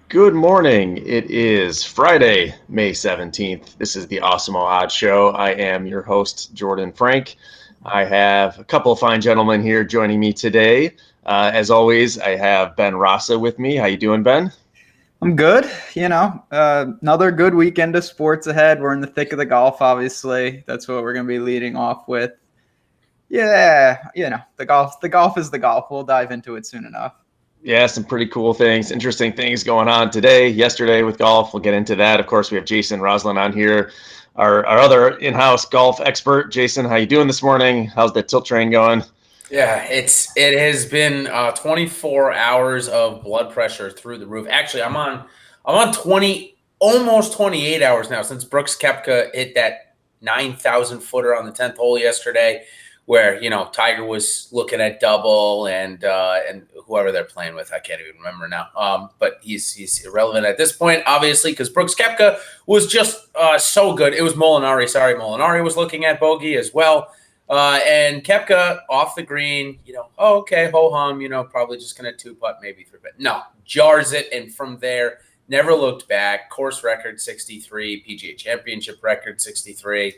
Good morning. It is Friday, May 17th. This is the Awesome Odds Show. I am your host, Jordan Frank. I have a couple of fine gentlemen here joining me today. As always, I have Ben Rasa with me. How you doing, Ben? I'm good. Another good weekend of sports ahead. We're in the thick of the golf, obviously. That's what we're going to be leading off with. Yeah, the golf is the golf. We'll dive into it soon enough. Yeah, some pretty cool things, interesting things going on today, yesterday with golf. We'll get into that. Of course, we have Jason Roslin on here, our other in-house golf expert. Jason, how you doing this morning? How's the tilt train going? Yeah, it has been 24 hours of blood pressure through the roof. Actually, I'm on 20 almost 28 hours now since Brooks Koepka hit that 9,000 footer on the 10th hole yesterday, where Tiger was looking at double and whoever they're playing with, I can't even remember now. But he's irrelevant at this point, obviously, because Brooks Koepka was just so good. It was Molinari. Sorry, Molinari was looking at bogey as well. And Koepka off the green, okay, ho hum, probably just going to two-putt, maybe three-putt. No, jars it, and from there, never looked back. Course record 63, PGA Championship record 63.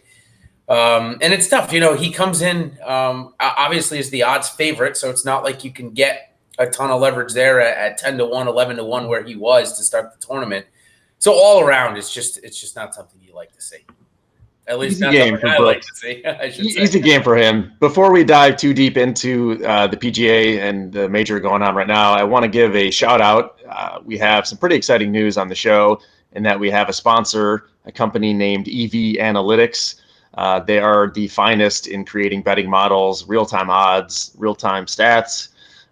And it's tough. He comes in, obviously, as the odds favorite, so it's not like you can get a ton of leverage there at 10 to 1, 11 to 1 where he was to start the tournament. So all around, it's just not something you like to see. At least Easy not game something for I like Brooks. to see, I should say. Easy game for him. Before we dive too deep into the PGA and the major going on right now, I want to give a shout out. We have some pretty exciting news on the show in that we have a sponsor, a company named EV Analytics. They are the finest in creating betting models, real-time odds, real-time stats.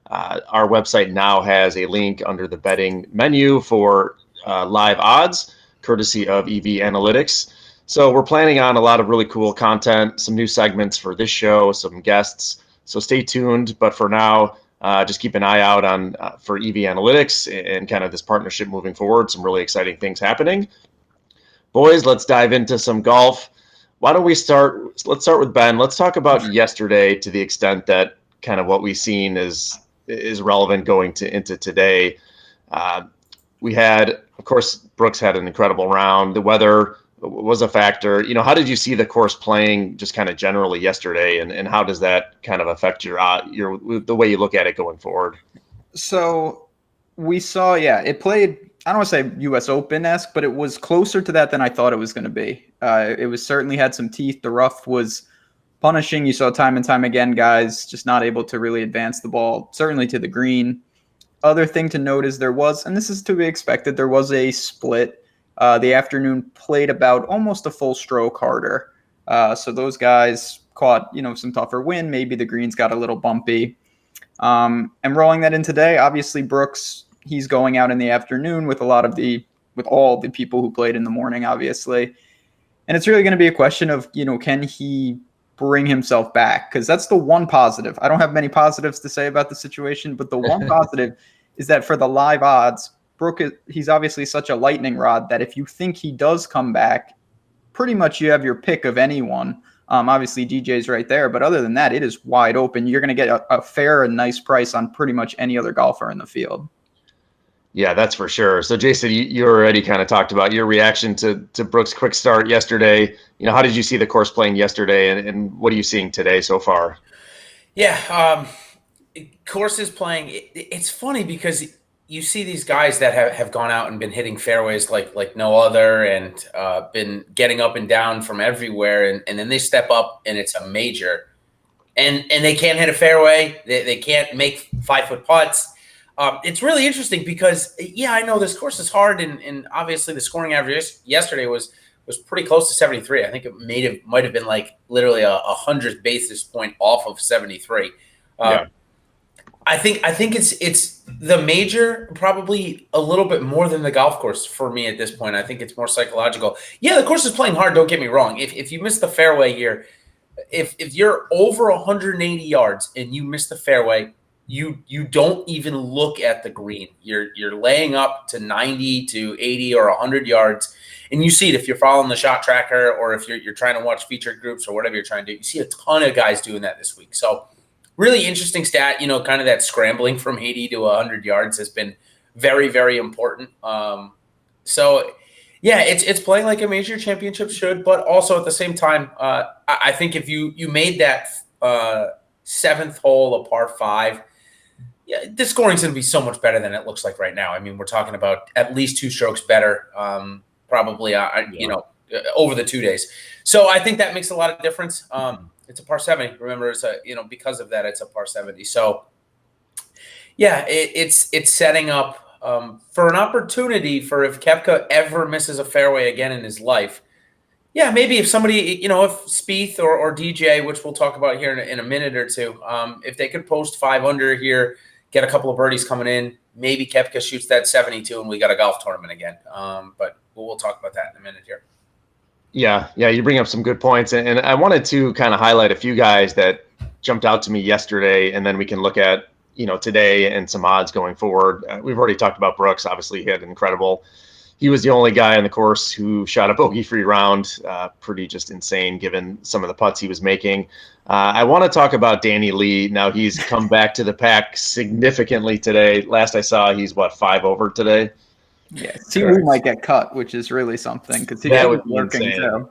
Our website now has a link under the betting menu for live odds, courtesy of EV Analytics. So we're planning on a lot of really cool content, some new segments for this show, some guests. So stay tuned. But for now, just keep an eye out on for EV Analytics and kind of this partnership moving forward. Some really exciting things happening. Boys, let's dive into some golf. Why don't we start? Let's start with Ben. Let's talk about yesterday to the extent that kind of what we've seen is relevant going into today. We had, of course, Brooks had an incredible round. The weather was a factor. How did you see the course playing just kind of generally yesterday, and how does that kind of affect your the way you look at it going forward? So we saw, it played, I don't want to say U.S. Open-esque, but it was closer to that than I thought it was going to be. It was certainly had some teeth. The rough was punishing. You saw time and time again, guys just not able to really advance the ball, certainly to the green. Other thing to note is there was, and this is to be expected, there was a split. The afternoon played about almost a full stroke harder. So those guys caught, some tougher wind. Maybe the greens got a little bumpy. And rolling that in today, obviously Brooks, he's going out in the afternoon with all the people who played in the morning, obviously. And it's really going to be a question of, can he bring himself back? Because that's the one positive. I don't have many positives to say about the situation, but the one positive is that for the live odds, Brooke, he's obviously such a lightning rod that if you think he does come back, pretty much you have your pick of anyone. Obviously, DJ's right there, but other than that, it is wide open. You're going to get a fair and nice price on pretty much any other golfer in the field. Yeah, that's for sure. So, Jason, you already kind of talked about your reaction to Brooks' quick start yesterday. How did you see the course playing yesterday, and what are you seeing today so far? Yeah, course is playing. It's funny because you see these guys that have gone out and been hitting fairways like no other and been getting up and down from everywhere. And then they step up and it's a major and they can't hit a fairway. They can't make 5-foot putts. It's really interesting because, I know this course is hard. And obviously the scoring average yesterday was pretty close to 73. I think it might have been like literally a 100 basis point off of 73. Yeah. I think it's the major probably a little bit more than the golf course for me at this point. I think it's more psychological. Yeah, the course is playing hard. Don't get me wrong. If you miss the fairway here, if you're over 180 yards and you miss the fairway, you don't even look at the green. You're laying up to 90 to 80 or 100 yards, and you see it if you're following the shot tracker or if you're trying to watch featured groups or whatever you're trying to do. You see a ton of guys doing that this week. So really interesting stat, kind of that scrambling from 80 to 100 yards has been very, very important. So yeah, it's playing like a major championship should, but also at the same time, I think if you made that seventh hole a par 5, yeah, the scoring's going to be so much better than it looks like right now. I mean, we're talking about at least 2 strokes better, probably, over the 2 days. So I think that makes a lot of difference. It's a par 70. Remember, it's because of that, it's a par 70. So yeah, it's setting up for an opportunity for if Koepka ever misses a fairway again in his life. Yeah, maybe if somebody, if Spieth or DJ, which we'll talk about here in a minute or two, if they could post 5 under here, get a couple of birdies coming in, maybe Koepka shoots that 72 and we got a golf tournament again. But we'll talk about that in a minute here. Yeah, you bring up some good points. And I wanted to kind of highlight a few guys that jumped out to me yesterday, and then we can look at, today and some odds going forward. We've already talked about Brooks. Obviously, he had incredible. He was the only guy on the course who shot a bogey-free round. Pretty just insane given some of the putts he was making. I want to talk about Danny Lee. Now he's come back to the pack significantly today. Last I saw, he's 5 over today. Yeah, Siwoo might get cut, which is really something because he's working too.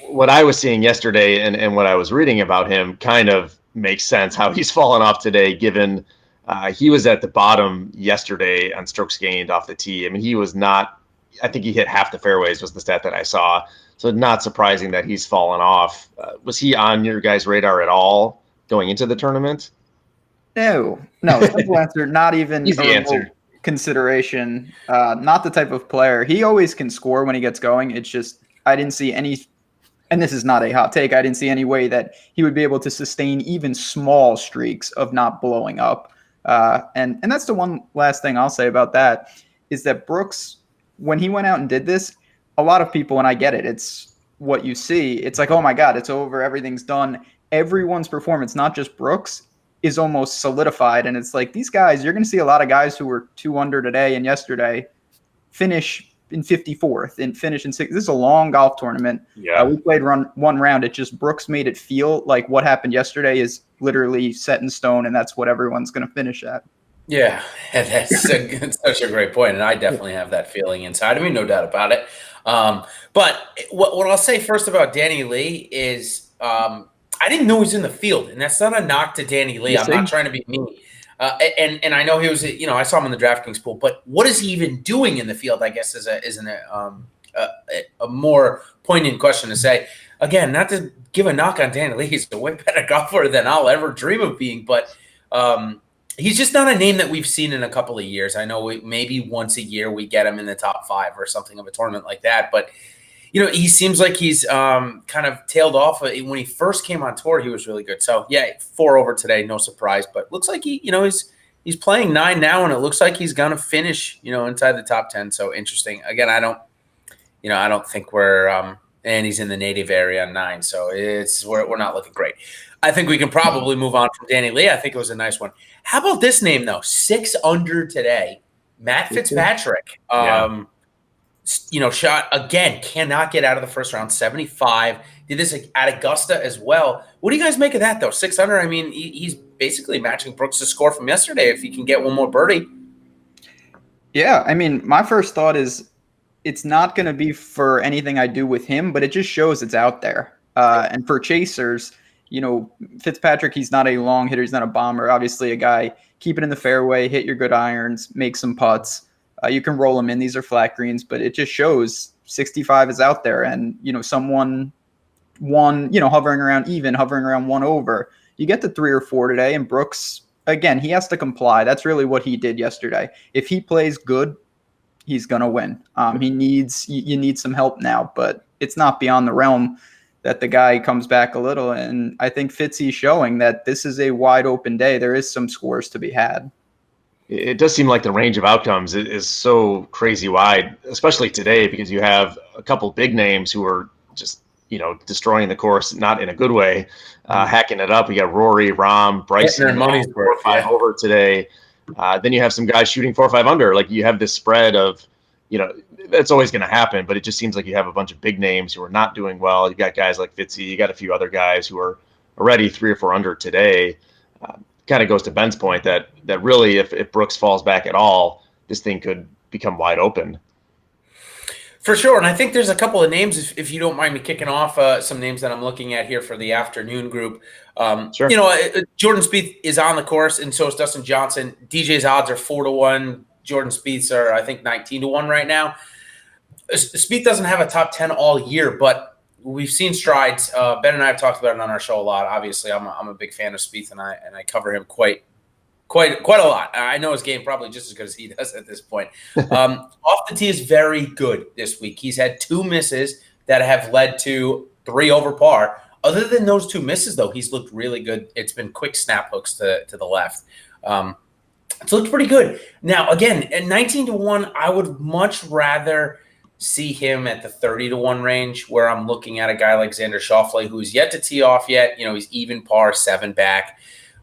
What I was seeing yesterday and what I was reading about him kind of makes sense how he's fallen off today, given he was at the bottom yesterday on strokes gained off the tee. I mean, he was not. I think he hit half the fairways was the stat that I saw. So not surprising that he's fallen off. Was he on your guys' radar at all going into the tournament? No. Simple answer. Not even easy answer. Consideration. Not the type of player. He always can score when he gets going. It's just I didn't see any, and this is not a hot take, I didn't see any way that he would be able to sustain even small streaks of not blowing up. And that's the one last thing I'll say about that is that Brooks, when he went out and did this, a lot of people, and I get it, it's what you see. It's like, oh my God, it's over. Everything's done. Everyone's performance, not just Brooks, is almost solidified. And it's like these guys, you're going to see a lot of guys who were 2 under today and yesterday finish in 54th and finish in 6th. This is a long golf tournament. Yeah. We played one round. It just Brooks made it feel like what happened yesterday is literally set in stone, and that's what everyone's going to finish at. Yeah, that's such a great point, and I definitely have that feeling inside of me, no doubt about it. But what I'll say first about Danny Lee is I didn't know he was in the field, and that's not a knock to Danny Lee. I'm not trying to be mean. And I know he was, I saw him in the DraftKings pool, but what is he even doing in the field, I guess, is a more poignant question to say. Again, not to give a knock on Danny Lee. He's a way better golfer than I'll ever dream of being, but he's just not a name that we've seen in a couple of years. I know maybe once a year we get him in the top 5 or something of a tournament like that, but he seems like he's kind of tailed off. When he first came on tour, he was really good. So yeah, 4 over today, no surprise. But looks like he's playing 9 now, and it looks like he's gonna finish inside the top 10. So interesting. Again, I don't think we're and he's in the native area on 9, so we're not looking great. I think we can probably move on from Danny Lee. I think it was a nice one. How about this name though? 6 under today, Matt Fitzpatrick. Yeah. Shot again, cannot get out of the first round, 75. Did this at Augusta as well. What do you guys make of that, though? 6 under, I mean, he's basically matching Brooks' score from yesterday if he can get one more birdie. Yeah, I mean, my first thought is it's not going to be for anything I do with him, but it just shows it's out there. And for chasers, Fitzpatrick, he's not a long hitter. He's not a bomber. Obviously, a guy, keep it in the fairway, hit your good irons, make some putts. You can roll them in. These are flat greens, but it just shows 65 is out there. And, someone hovering around 1 over. You get to 3 or 4 today, and Brooks, again, he has to comply. That's really what he did yesterday. If he plays good, he's going to win. You need some help now, but it's not beyond the realm that the guy comes back a little. And I think Fitzy's showing that this is a wide open day. There is some scores to be had. It does seem like the range of outcomes is so crazy wide, especially today, because you have a couple big names who are just, destroying the course, not in a good way, hacking it up. We got Rory, Rahm, Bryson, 4 or 5 over today. Then you have some guys shooting 4 or 5 under. Like you have this spread of, that's always going to happen, but it just seems like you have a bunch of big names who are not doing well. You got guys like Fitzy, you got a few other guys who are already 3 or 4 under today. kind of goes to Ben's point that really if Brooks falls back at all, this thing could become wide open. For sure. And I think there's a couple of names, if you don't mind me kicking off some names that I'm looking at here for the afternoon group. Sure. Jordan Spieth is on the course, and so is Dustin Johnson. DJ's odds are 4-1. Jordan Spieth's are, I think, 19-1 right now. Spieth doesn't have a top 10 all year, but we've seen strides. Ben and I have talked about it on our show a lot. Obviously, I'm a big fan of Spieth, and I cover him quite a lot. I know his game probably just as good as he does at this point. Off the tee is very good this week. He's had 2 misses that have led to 3 over par. Other than those 2 misses, though, he's looked really good. It's been quick snap hooks to the left. It's looked pretty good. Now, again, at 19-1, I would much rather see him at the 30-1 range, where I'm looking at a guy like Xander Schauffele, who's yet to tee off yet. He's even par, 7 back.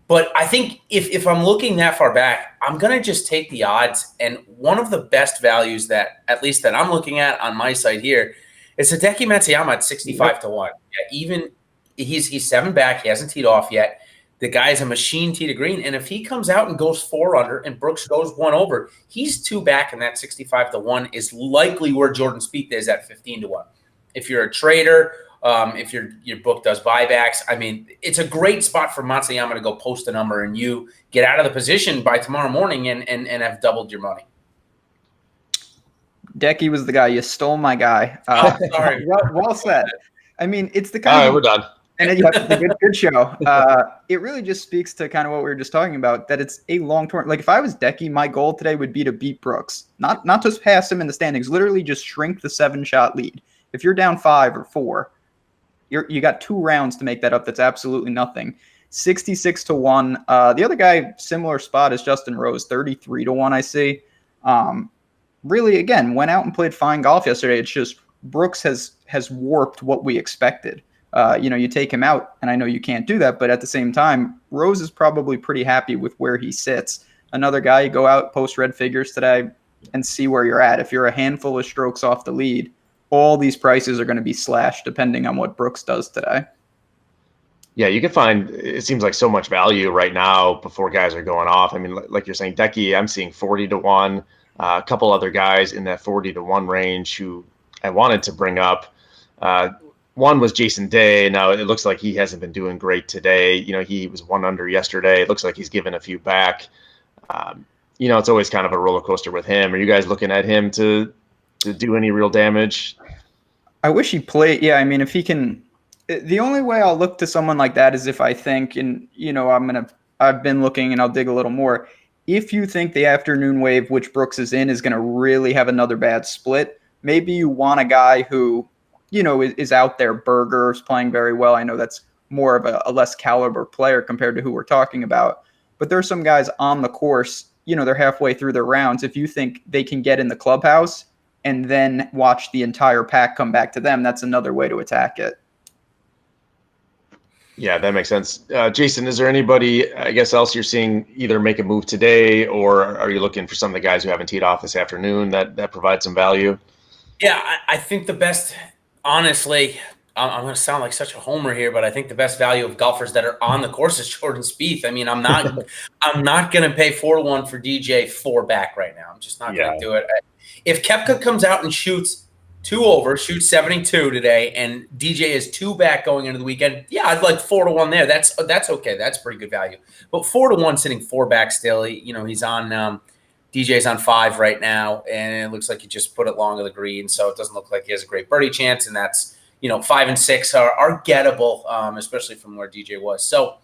But I think if I'm looking that far back, I'm going to just take the odds. And one of the best values that I'm looking at on my site here is Hideki Matsuyama at 65-1. Yeah, even he's 7 back. He hasn't teed off yet. The guy is a machine tee to green. And if he comes out and goes 4 under and Brooks goes 1 over, he's 2 back, and that 65-1 is likely where Jordan Spieth is at 15-1. If you're a trader, if your book does buybacks, I mean, it's a great spot for Matsuyama to go post a number and you get out of the position by tomorrow morning and have doubled your money. Decky was the guy. You stole my guy. Sorry. Well said. I mean, it's the kind All right, we're done. And then you have the good show. It really just speaks to kind of what we were just talking about, that it's a long tournament. Like if I was Decky, my goal today would be to beat Brooks, not just pass him in the standings, literally just shrink the 7-shot lead. If you're down 5 or 4, you got 2 rounds to make that up. That's absolutely nothing. 66-1. The other guy, similar spot is Justin Rose, 33-1. I see. Really, again, went out and played fine golf yesterday. It's just Brooks has warped what we expected. You take him out, and I know you can't do that, but at the same time, Rose is probably pretty happy with where he sits. Another guy, you go out, post red figures today, and see where you're at. If you're a handful of strokes off the lead, all these prices are going to be slashed depending on what Brooks does today. Yeah, you can find, it seems like so much value right now before guys are going off. I mean, like you're saying, Decky, I'm seeing 40-1, a couple other guys in that 40-1 range who I wanted to bring up. One was Jason Day. Now it looks like he hasn't been doing great today. He was 1 under yesterday. It looks like he's given a few back. It's always kind of a roller coaster with him. Are you guys looking at him to do any real damage? I wish he played. Yeah, I mean, if he can. The only way I'll look to someone like that is if I think, and I've been looking and I'll dig a little more. If you think the afternoon wave, which Brooks is in, is going to really have another bad split, maybe you want a guy who, is out there. Berger's playing very well. I know that's more of a less caliber player compared to who we're talking about. But there's some guys on the course, they're halfway through their rounds. If you think they can get in the clubhouse and then watch the entire pack come back to them, that's another way to attack it. Yeah, that makes sense. Jason, is there anybody, I guess, else you're seeing either make a move today, or are you looking for some of the guys who haven't teed off this afternoon that provide some value? Yeah, I think the best, honestly, I'm going to sound like such a homer here, but I think the best value of golfers that are on the course is Jordan Spieth. I mean, I'm not going to pay 4-1 for DJ 4 back right now. I'm just not going to do it. If Koepka comes out and shoots 2 over, shoots 72 today, and DJ is 2 back going into the weekend, yeah, I'd like 4-1 there. That's okay. That's pretty good value. But 4-1 sitting 4 back still. He's on DJ's on 5 right now, and it looks like he just put it long of the green, so it doesn't look like he has a great birdie chance. And that's 5 and 6 are gettable, especially from where DJ was. So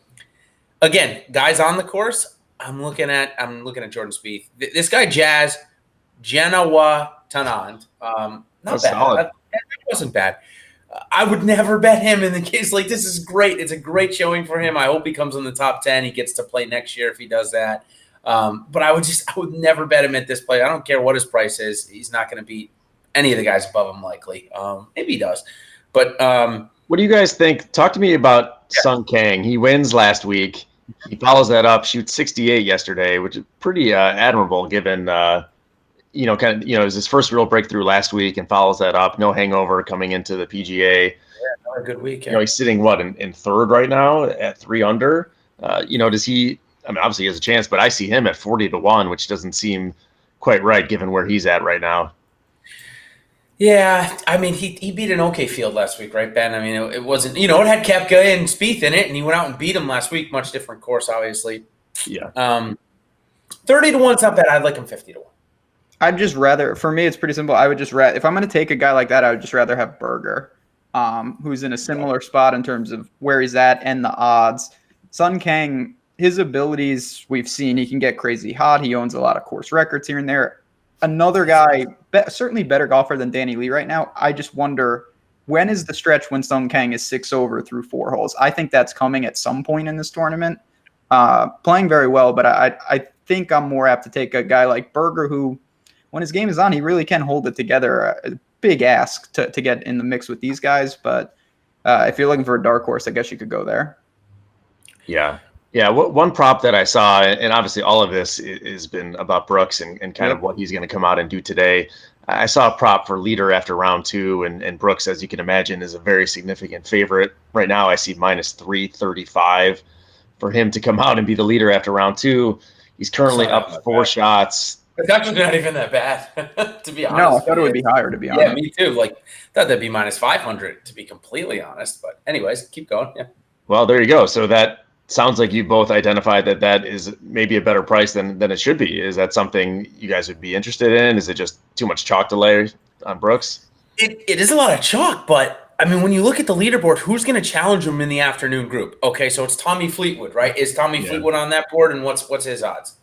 again, guys on the course, I'm looking at Jordan Spieth. This guy Jazz Genoa Tanand. Not bad. Solid. That wasn't bad. I would never bet him in the case. Like, this is great. It's a great showing for him. I hope he comes in the top 10. He gets to play next year if he does that. But I would never bet him at this play. I don't care what his price is. He's not going to beat any of the guys above him likely. Maybe he does. But what do you guys think? Talk to me about Sung Kang. He wins last week. He follows that up, shoots 68 yesterday, which is pretty admirable given it was his first real breakthrough last week, and follows that up. No hangover coming into the PGA. Yeah, another good week. He's sitting in 3rd right now at 3 under. Does he I mean, obviously he has a chance, but I see him at 40-1, which doesn't seem quite right given where he's at right now. Yeah, I mean, he beat an okay field last week, right, Ben? I mean, it wasn't, it had Koepka and Spieth in it, and he went out and beat him last week. Much different course, obviously. Yeah. 30-1's not bad. I'd like him 50-1. I'd just rather, for me, it's pretty simple. I would just rather, if I'm going to take a guy like that, I would just rather have Berger, who's in a similar spot in terms of where he's at and the odds. Sun Kang, his abilities, we've seen, he can get crazy hot. He owns a lot of course records here and there. Another guy, certainly better golfer than Danny Lee right now. I just wonder, when is the stretch when Sung Kang is 6 over through 4 holes? I think that's coming at some point in this tournament. Playing very well, but I think I'm more apt to take a guy like Berger, who, when his game is on, he really can hold it together. A big ask to get in the mix with these guys, but if you're looking for a dark horse, I guess you could go there. Yeah. Yeah, one prop that I saw, and obviously all of this has been about Brooks and kind of what he's going to come out and do today. I saw a prop for leader after round 2, and Brooks, as you can imagine, is a very significant favorite. Right now I see minus 335 for him to come out and be the leader after round 2. He's currently up 4 shots. It's actually not even that bad, to be honest. No, I thought it would be higher, to be honest. Yeah, me too. Like, thought that'd be minus 500, to be completely honest. But anyways, keep going. Yeah. Well, there you go. So that sounds like you both identified that is maybe a better price than it should be. Is that something you guys would be interested in? Is it just too much chalk to lay on Brooks? It is a lot of chalk, but I mean, when you look at the leaderboard, who's going to challenge him in the afternoon group? Okay, so it's Tommy Fleetwood, right? Is Tommy Fleetwood on that board, and what's his odds?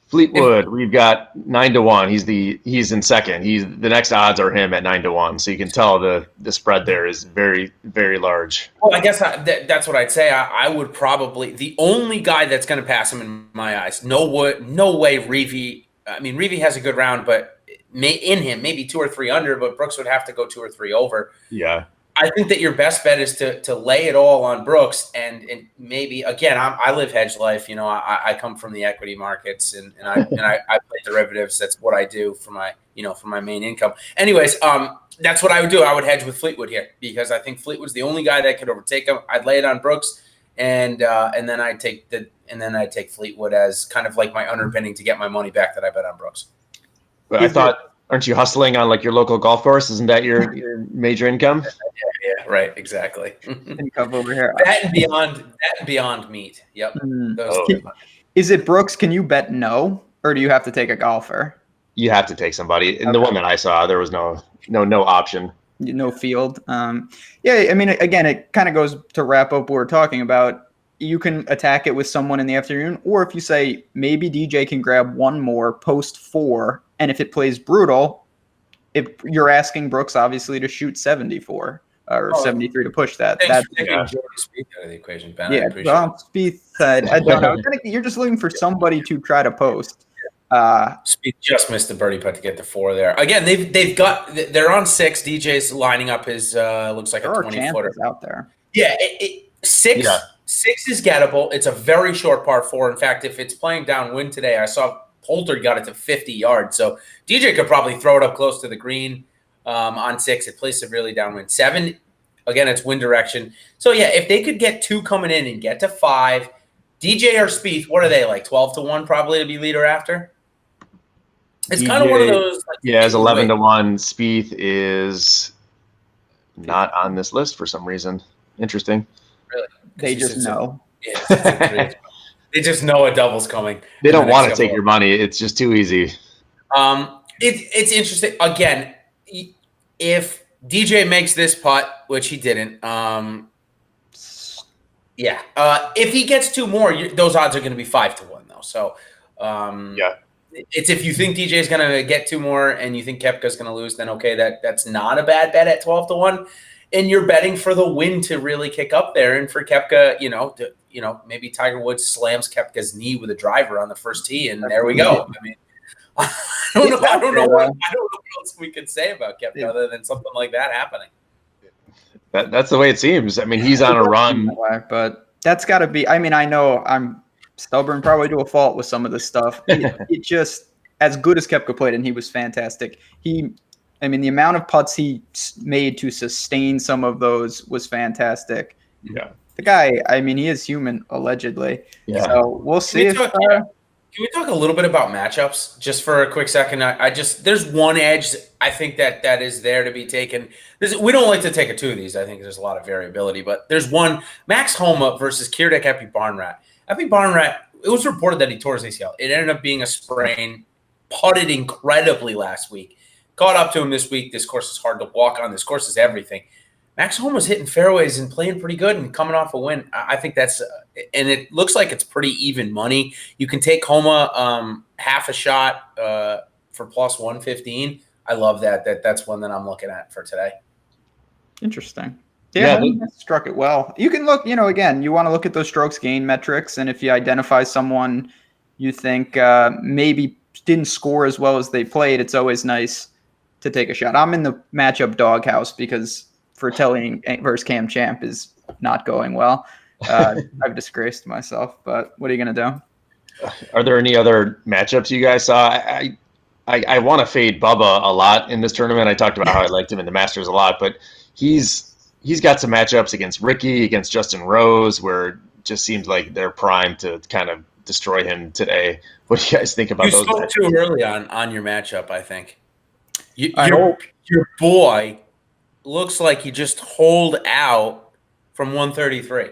Fleetwood, we've got 9-1. He's in second. The next odds are him at 9-1. So you can tell the spread there is very, very large. Well, I guess that's what I'd say. I would probably, the only guy that's going to pass him in my eyes. No way, Reavie. I mean, Reavie has a good round, but maybe 2 or 3 under. But Brooks would have to go 2 or 3 over. Yeah. I think that your best bet is to lay it all on Brooks, and maybe again, I live hedge life. I come from the equity markets, and I play derivatives. That's what I do for my main income. Anyways, that's what I would do. I would hedge with Fleetwood here because I think Fleetwood's the only guy that could overtake him. I'd lay it on Brooks, and then I'd take Fleetwood as kind of like my underpinning to get my money back that I bet on Brooks. But I thought, aren't you hustling on like your local golf course? Isn't that your major income? Yeah, right, exactly. Income over here. That and beyond meat. Yep. Is it Brooks? Can you bet no, or do you have to take a golfer? You have to take somebody. In the one that I saw, there was no option. No field. Yeah, I mean, again, it kind of goes to wrap up what we're talking about. You can attack it with someone in the afternoon, or if you say maybe DJ can grab one more post 4, and if it plays brutal, if you're asking Brooks obviously to shoot 74 or 73 to push that. Thanks for taking Jordan Spieth out of the equation, Ben. Yeah, Spieth, I don't know. You're just looking for somebody to try to post. Spieth just missed the birdie putt to get to 4 there. Again, they're on 6. DJ's lining up his looks like a 20-footer out there. Yeah, 6. Yeah. 6 is gettable. It's a very short par 4. In fact, if it's playing downwind today, I saw Poulter got it to 50 yards. So DJ could probably throw it up close to the green on 6. It plays severely downwind. 7, again, it's wind direction. So, yeah, if they could get 2 coming in and get to 5, DJ or Spieth, what are they, like 12-1 probably to be leader after? It's kind of one of those. Like, yeah, it's 11-1. Spieth is not on this list for some reason. Interesting. Really? They just know. Yeah, they just know a double's coming. They don't want to take your money. It's just too easy. It's interesting. Again, if DJ makes this putt, which he didn't, if he gets 2 more, those odds are going to be 5-1 though. So, it's if you think DJ is going to get 2 more and you think Koepka's going to lose, then okay, that's not a bad bet at 12-1. And you're betting for the wind to really kick up there, and for Koepka, maybe Tiger Woods slams Koepka's knee with a driver on the first tee, and there we go. I mean, I don't know what else we could say about Koepka other than something like that happening. That's the way it seems. I mean, he's on a run, but that's got to be. I mean, I know I'm stubborn, probably to a fault with some of this stuff. It just, as good as Koepka played, and he was fantastic. The amount of putts he made to sustain some of those was fantastic. Yeah. the guy, I mean, he is human, allegedly. Yeah. So we'll see if. Can we talk a little bit about matchups just for a quick second? I just there's one edge I think that is there to be taken. We don't like to take two of these. I think there's a lot of variability, but there's one Max Homa versus Kiradech Epi Barnrat. Epi Barnrat, it was reported that he tore his ACL. It ended up being a sprain. Putted incredibly last week. Caught up to him this week. This course is hard to walk on. This course is everything. Max Homa's hitting fairways and playing pretty good and coming off a win. I think that's and it looks like it's pretty even money. You can take Homa half a shot for plus 115. I love that. That's one that I'm looking at for today. Interesting. Yeah, he struck it well. You can look, again, you want to look at those strokes gain metrics, and if you identify someone you think maybe didn't score as well as they played, it's always nice to take a shot. I'm in the matchup doghouse because Fratelli versus Cam Champ is not going well. I've disgraced myself, but what are you going to do? Are there any other matchups you guys saw? I want to fade Bubba a lot in this tournament. I talked about how I liked him in the Masters a lot, but he's got some matchups against Ricky, against Justin Rose, where it just seems like they're primed to kind of destroy him today. What do you guys think about those? You spoke too early on your matchup, I think. Your boy looks like he just holed out from 133.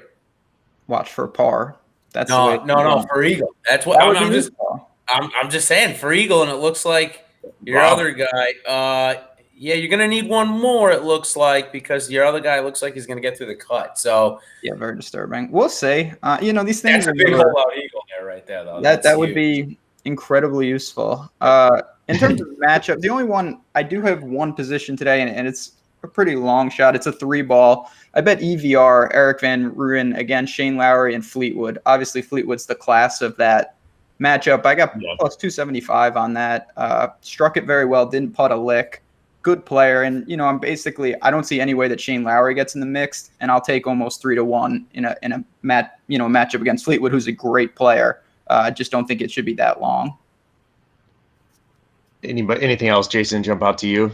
Watch for par. That's no for eagle. That's what I'm just saying for eagle, and it looks like your other guy. You're gonna need one more. It looks like because your other guy looks like he's gonna get through the cut. So yeah, very disturbing. We'll see. These things that's a big hole out eagle there, right there. Though that would be incredibly useful. In terms of matchup, the only one I do have one position today, and it's a pretty long shot. It's a 3-ball. I bet EVR, Eric Van Rooyen against Shane Lowry and Fleetwood. Obviously, Fleetwood's the class of that matchup. I got plus 275 on that. Struck it very well. Didn't putt a lick. Good player. And, I don't see any way that Shane Lowry gets in the mix, and I'll take almost 3-1 in a matchup against Fleetwood, who's a great player. I just don't think it should be that long. Anything else, Jason, jump out to you?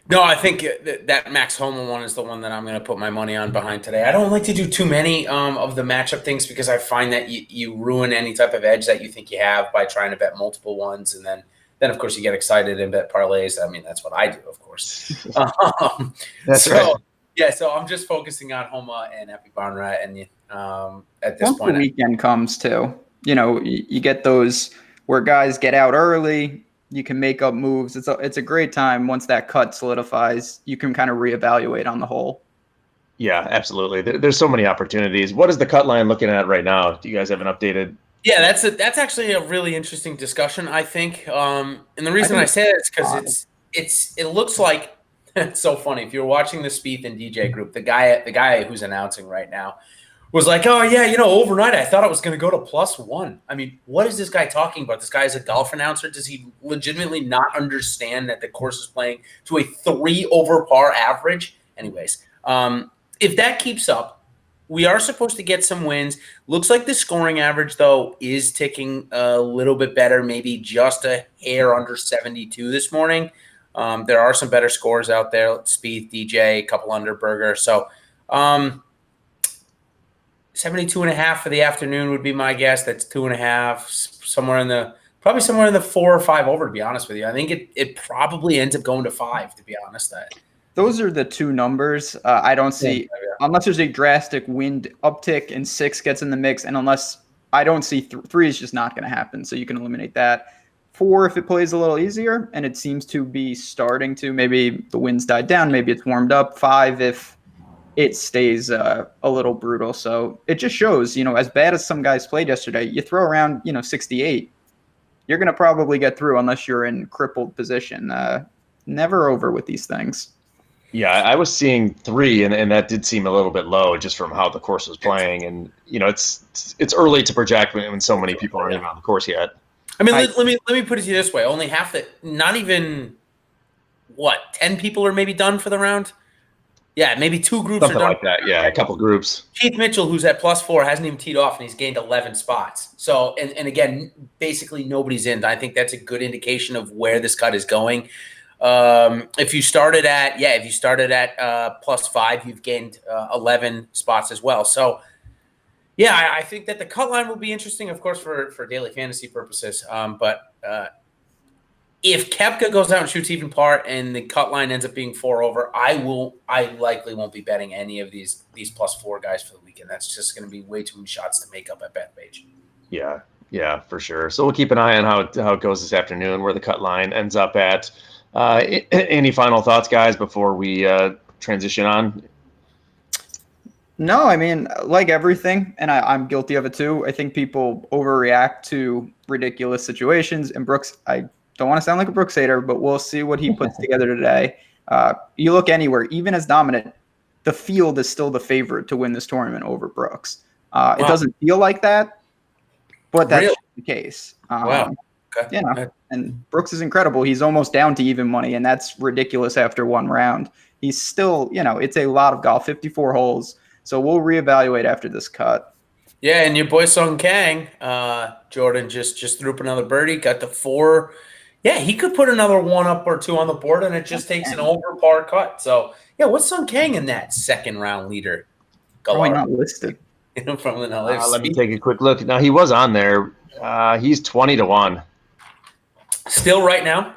No, I think that Max Homa one is the one that I'm going to put my money on behind today. I don't like to do too many of the matchup things because I find that you ruin any type of edge that you think you have by trying to bet multiple ones. And then of course, you get excited and bet parlays. I mean, that's what I do, of course. That's right. Yeah, so I'm just focusing on Homa and Epi Barnrat. And at this point, the weekend comes too. You get those where guys get out early. You can make up moves. It's a great time once that cut solidifies. You can kind of reevaluate on the whole. Yeah, absolutely. There's so many opportunities. What is the cut line looking at right now? Do you guys have an updated? Yeah, that's actually a really interesting discussion, I think. And the reason I say that is because it looks like it's so funny. If you're watching the Spieth and DJ group, the guy who's announcing right now was like, oh, yeah, overnight I thought it was going to go to +1. I mean, what is this guy talking about? This guy is a golf announcer. Does he legitimately not understand that the course is playing to a 3 over par average? Anyways, if that keeps up, we are supposed to get some wins. Looks like the scoring average, though, is ticking a little bit better, maybe just a hair under 72 this morning. There are some better scores out there. Spieth, DJ, a couple under Berger. So, 72.5 for the afternoon would be my guess. That's 2.5, somewhere in the 4 or 5 over, to be honest with you. I think it probably ends up going to 5, to be honest. Those are the two numbers. I don't see, unless there's a drastic wind uptick and 6 gets in the mix, and unless I don't see 3 is just not going to happen. So you can eliminate that. 4 if it plays a little easier, and it seems to be starting to. Maybe the wind's died down, maybe it's warmed up. 5 if it stays a little brutal. So it just shows, as bad as some guys played yesterday, you throw around, 68, you're going to probably get through unless you're in crippled position. Never over with these things. Yeah, I was seeing 3, and that did seem a little bit low just from how the course was playing. And, it's early to project when so many people aren't even on the course yet. I mean, let me put it to you this way. Only half not even, 10 people are maybe done for the round? Yeah, maybe 2 groups Something are done. like that. Yeah, a couple groups. Keith Mitchell, who's at +4, hasn't even teed off, and he's gained 11 spots. So, and again, basically nobody's in. I think that's a good indication of where this cut is going. If you started at +5, you've gained 11 spots as well. So yeah, I think that the cut line will be interesting, of course, for daily fantasy purposes. But if Koepka goes out and shoots even par and the cut line ends up being 4 over, I likely won't be betting any of these +4 guys for the weekend. That's just going to be way too many shots to make up at Bethpage. Yeah, for sure. So we'll keep an eye on how it goes this afternoon, where the cut line ends up at. Any final thoughts, guys, before we transition on? No, I mean, like everything, and I'm guilty of it too. I think people overreact to ridiculous situations. And Brooks, I don't want to sound like a Brooks hater, but we'll see what he puts together today. You look anywhere, even as dominant, the field is still the favorite to win this tournament over Brooks. It doesn't feel like that, but that's the case. Wow. Okay. Yeah, and Brooks is incredible. He's almost down to even money, and that's ridiculous after one round. He's still, it's a lot of golf, 54 holes. So we'll reevaluate after this cut. Yeah, and your boy Sung Kang, Jordan just threw up another birdie, got to 4. Yeah, he could put another 1 up or 2 on the board, and it just takes an over par cut. So yeah, what's Sung Kang in that second round leader? Probably not listed. Probably not listed. Let me take a quick look. Now he was on there. He's 20-1. Still right now?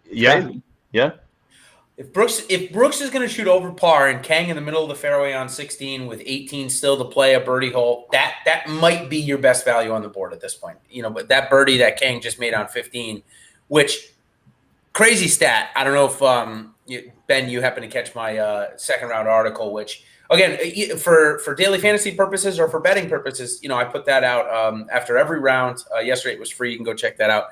Yeah. Crazy. Yeah. If Brooks is going to shoot over par and Kang in the middle of the fairway on 16 with 18 still to play a birdie hole, that might be your best value on the board at this point. But that birdie that Kang just made on 15, which crazy stat. I don't know if Ben, you happen to catch my second round article, which again for daily fantasy purposes or for betting purposes, I put that out after every round. Yesterday it was free. You can go check that out.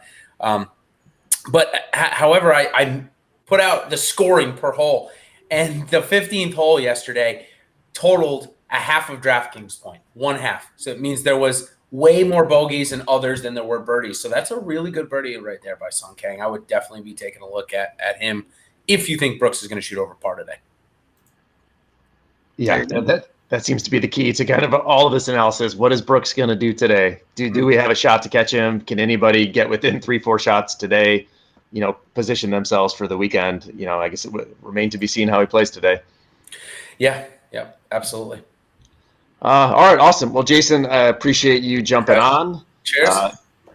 However, I put out the scoring per hole, and the 15th hole yesterday totaled a half of DraftKings point, 1/2. So it means there was way more bogeys and others than there were birdies. So that's a really good birdie right there by Sung Kang. I would definitely be taking a look at him if you think Brooks is going to shoot over par today. Yeah, that seems to be the key to kind of all of this analysis. What is Brooks going to do today? Do we have a shot to catch him? Can anybody get within 3-4 shots today? Position themselves for the weekend. I guess it would remain to be seen how he plays today. Yeah, absolutely. All right, awesome. Well, Jason, I appreciate you jumping on. Cheers.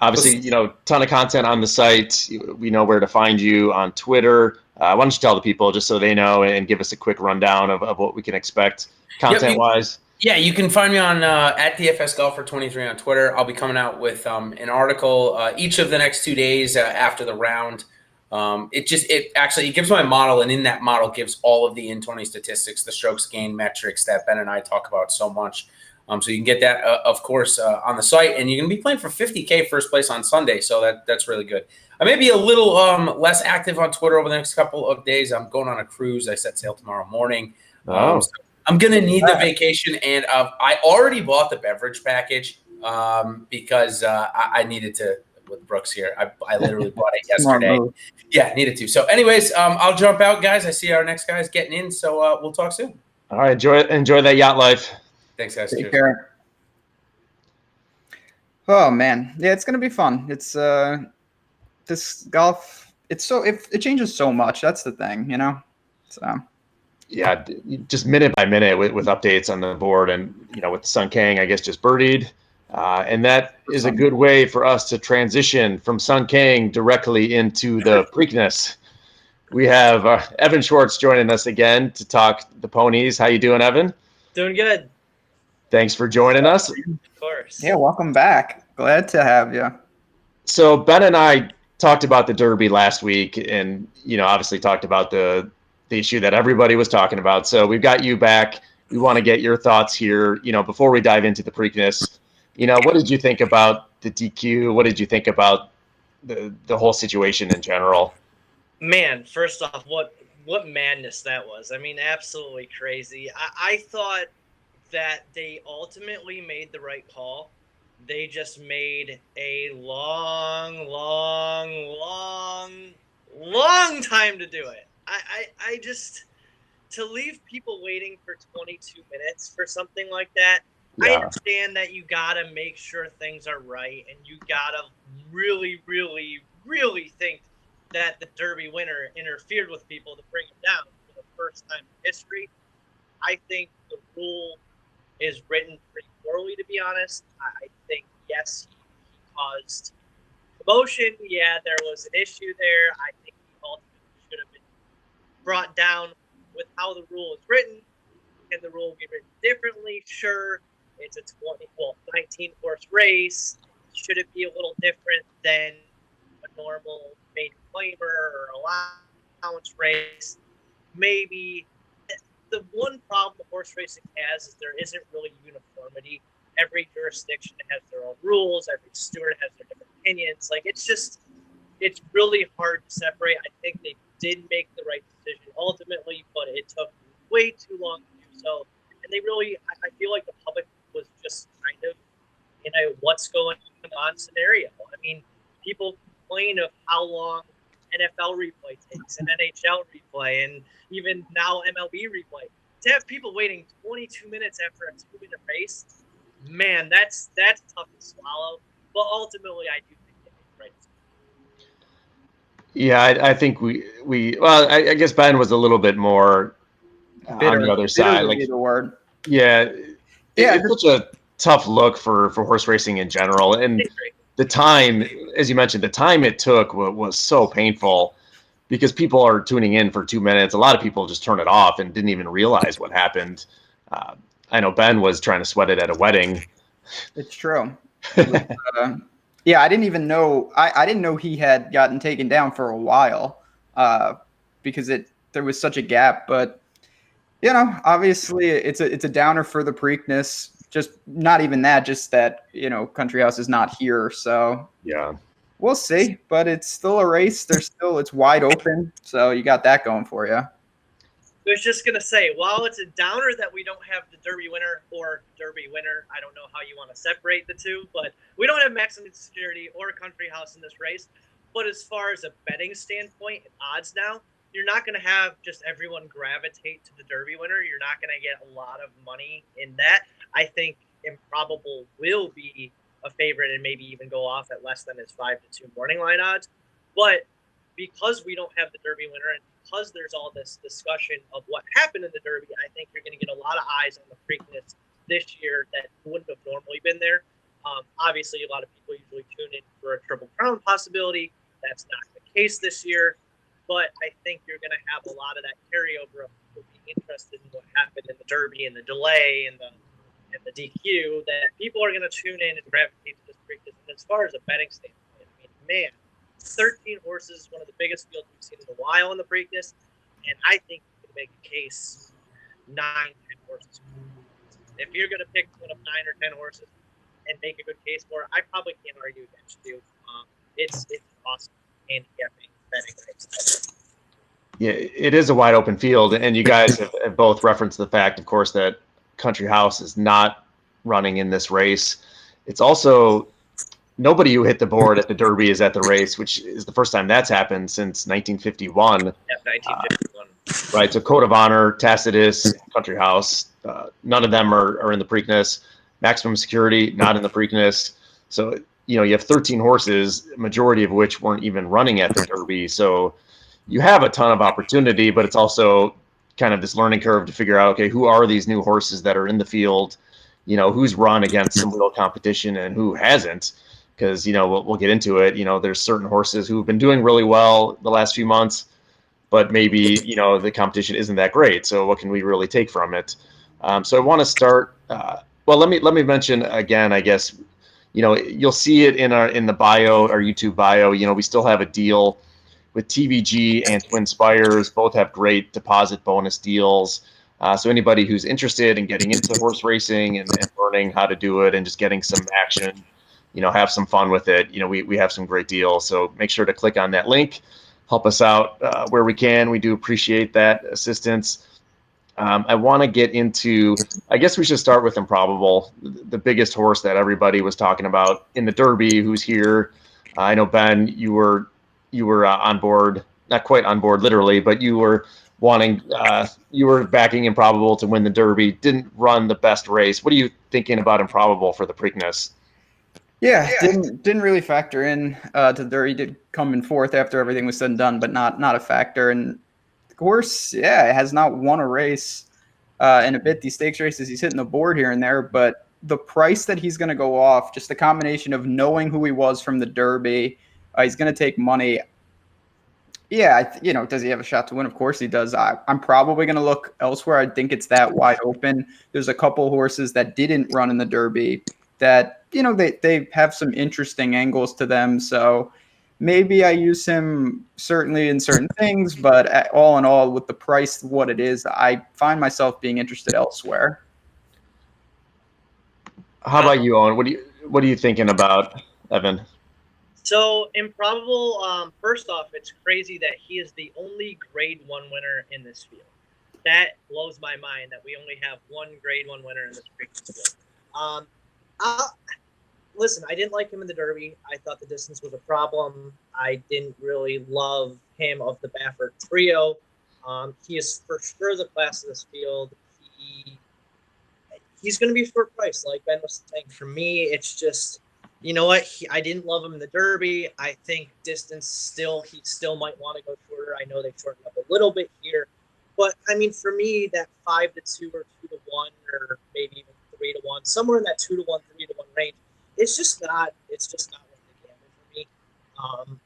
Obviously, ton of content on the site. We know where to find you on Twitter. Why don't you tell the people just so they know and give us a quick rundown of what we can expect content-wise? Yeah, you can find me on at DFS Golfer 23 on Twitter. I'll be coming out with an article each of the next 2 days after the round. It actually gives my model, and in that model gives all of the in-20 statistics, the strokes gain metrics that Ben and I talk about so much. So you can get that, of course, on the site, and you're going to be playing for $50K first place on Sunday. So that's really good. I may be a little less active on Twitter over the next couple of days. I'm going on a cruise. I set sail tomorrow morning. So I'm going to need the vacation, and I already bought the beverage package because I needed to with Brooks here. I literally bought it yesterday. Yeah, needed to. So anyways, I'll jump out, guys. I see our next guy's getting in, so we'll talk soon. All right, enjoy that yacht life. Thanks, guys. Take care. Oh, man. Yeah, it's going to be fun. It's this golf, it changes so much. That's the thing, So yeah, just minute by minute with updates on the board, and with Sung Kang, I guess just birdied, and that is a good way for us to transition from Sung Kang directly into the Preakness. We have Evan Schwartz joining us again to talk the ponies. How you doing, Evan? Doing good. Thanks for joining us. Of course. Yeah, welcome back. Glad to have you. So Ben and I talked about the Derby last week, and obviously talked about the issue that everybody was talking about. So we've got you back. We want to get your thoughts here. Before we dive into the Preakness, what did you think about the DQ? What did you think about the whole situation in general? Man, first off, what madness that was. I mean, absolutely crazy. I thought that they ultimately made the right call. They just made a long time to do it. I just, to leave people waiting for 22 minutes for something like that, yeah. I understand that you got to make sure things are right, and you got to really, really, really think that the Derby winner interfered with people to bring him down for the first time in history. I think the rule is written pretty poorly, to be honest. I think, yes, he caused commotion. Yeah, there was an issue there. I think he ultimately should have been brought down with how the rule is written. Can the rule be written differently? Sure. It's a 19 horse race. Should it be a little different than a normal maiden claimer or allowance race? Maybe. The one problem horse racing has is there isn't really uniformity. Every jurisdiction has their own rules. Every steward has their different opinions. Like, it's really hard to separate. I think they did make the right decision ultimately, but it took way too long to do so. And they really, I feel like the public was just kind of in a what's going on scenario. I mean, people complain of how long NFL replay takes and NHL replay and even now MLB replay. To have people waiting 22 minutes after a 2-minute race, man, that's tough to swallow. But ultimately, I do think they made the right decision. Yeah, I think well, I guess Ben was a little bit more Bitter. on the other Bitter side. would be the word. Yeah, Yeah, it's such a tough look for horse racing in general. And the time, as you mentioned, the time it took was so painful because people are tuning in for 2 minutes. A lot of people just turn it off and didn't even realize what happened. I know Ben was trying to sweat it at a wedding. It's true. It was, yeah, I didn't even know. I didn't know he had gotten taken down for a while because there was such a gap. But obviously it's a downer for the Preakness. Just not even that, just that Country House is not here. So Yeah, we'll see. But it's still a race. It's wide open. So you got that going for you. I was just going to say, while it's a downer that we don't have the Derby winner or Derby winner, I don't know how you want to separate the two, but we don't have Maximum Security or Country House in this race. But as far as a betting standpoint and odds now, you're not going to have just everyone gravitate to the Derby winner. You're not going to get a lot of money in that. I think Improbable will be a favorite and maybe even go off at less than his 5-2 morning line odds. But because we don't have the Derby winner and because there's all this discussion of what happened in the Derby, I think you're going to get a lot of eyes on the Preakness this year that wouldn't have normally been there. Obviously, a lot of people usually tune in for a Triple Crown possibility. That's not the case this year. But I think you're going to have a lot of that carryover of people being interested in what happened in the Derby and the delay and the DQ, that people are going to tune in and gravitate to this Preakness. And as far as a betting standpoint, I mean, man, 13 horses, one of the biggest fields we've seen in a while in the Preakness, and I think you can make a case 9, 10 horses. If you're going to pick one of 9 or 10 horses and make a good case for it, I probably can't argue against you. It's awesome handicapping betting race. Yeah, it is a wide open field, and you guys have both referenced the fact, of course, that Country House is not running in this race. It's also nobody who hit the board at the Derby is at the race, which is the first time that's happened since 1951. Yeah, 1951. Right, so Code of Honor, Tacitus, Country House, none of them are in the Preakness. Maximum Security, not in the Preakness. So, you have 13 horses, majority of which weren't even running at the Derby. So you have a ton of opportunity, but it's also kind of this learning curve to figure out, okay, who are these new horses that are in the field? Who's run against some real competition and who hasn't? Because, we'll get into it. There's certain horses who've been doing really well the last few months, but maybe, the competition isn't that great. So what can we really take from it? So I want to start. Well, let me mention again, I guess, you'll see it in the bio, our YouTube bio. We still have a deal with TVG and Twin Spires. Both have great deposit bonus deals. So anybody who's interested in getting into horse racing and learning how to do it and just getting some action, have some fun with it. We have some great deals. So make sure to click on that link. Help us out where we can. We do appreciate that assistance. I want to get into, I guess we should start with Improbable, the biggest horse that everybody was talking about in the Derby, who's here. I know, Ben, you were on board, not quite on board literally, but you were you were backing Improbable to win the Derby. Didn't run the best race. What are you thinking about Improbable for the Preakness? Yeah, didn't really factor in to there. He did come in fourth after everything was said and done, but not a factor. And of course, yeah, has not won a race in a bit. These stakes races, he's hitting the board here and there, but the price that he's going to go off, just a combination of knowing who he was from the Derby, he's going to take money. Yeah, does he have a shot to win? Of course he does. I'm probably going to look elsewhere. I think it's that wide open. There's a couple horses that didn't run in the Derby that, they have some interesting angles to them. So maybe I use him certainly in certain things, but all in all, with the price, what it is, I find myself being interested elsewhere. How about you, Owen? What are you thinking about, Evan? So improbable. First off, it's crazy that he is the only Grade 1 winner in this field. That blows my mind that we only have one Grade 1 winner in this field. Listen, I didn't like him in the Derby. I thought the distance was a problem. I didn't really love him of the Baffert trio. He is for sure the class of this field. He's going to be short price, like Ben was saying. For me, it's just, you know what? I didn't love him in the Derby. I think distance he still might want to go shorter. I know they shortened up a little bit here. But, I mean, for me, that 5-2 or 2-1 or maybe even 3-1, somewhere in that 2-1, 3-1 range, it's just not worth the gamble for me. I'm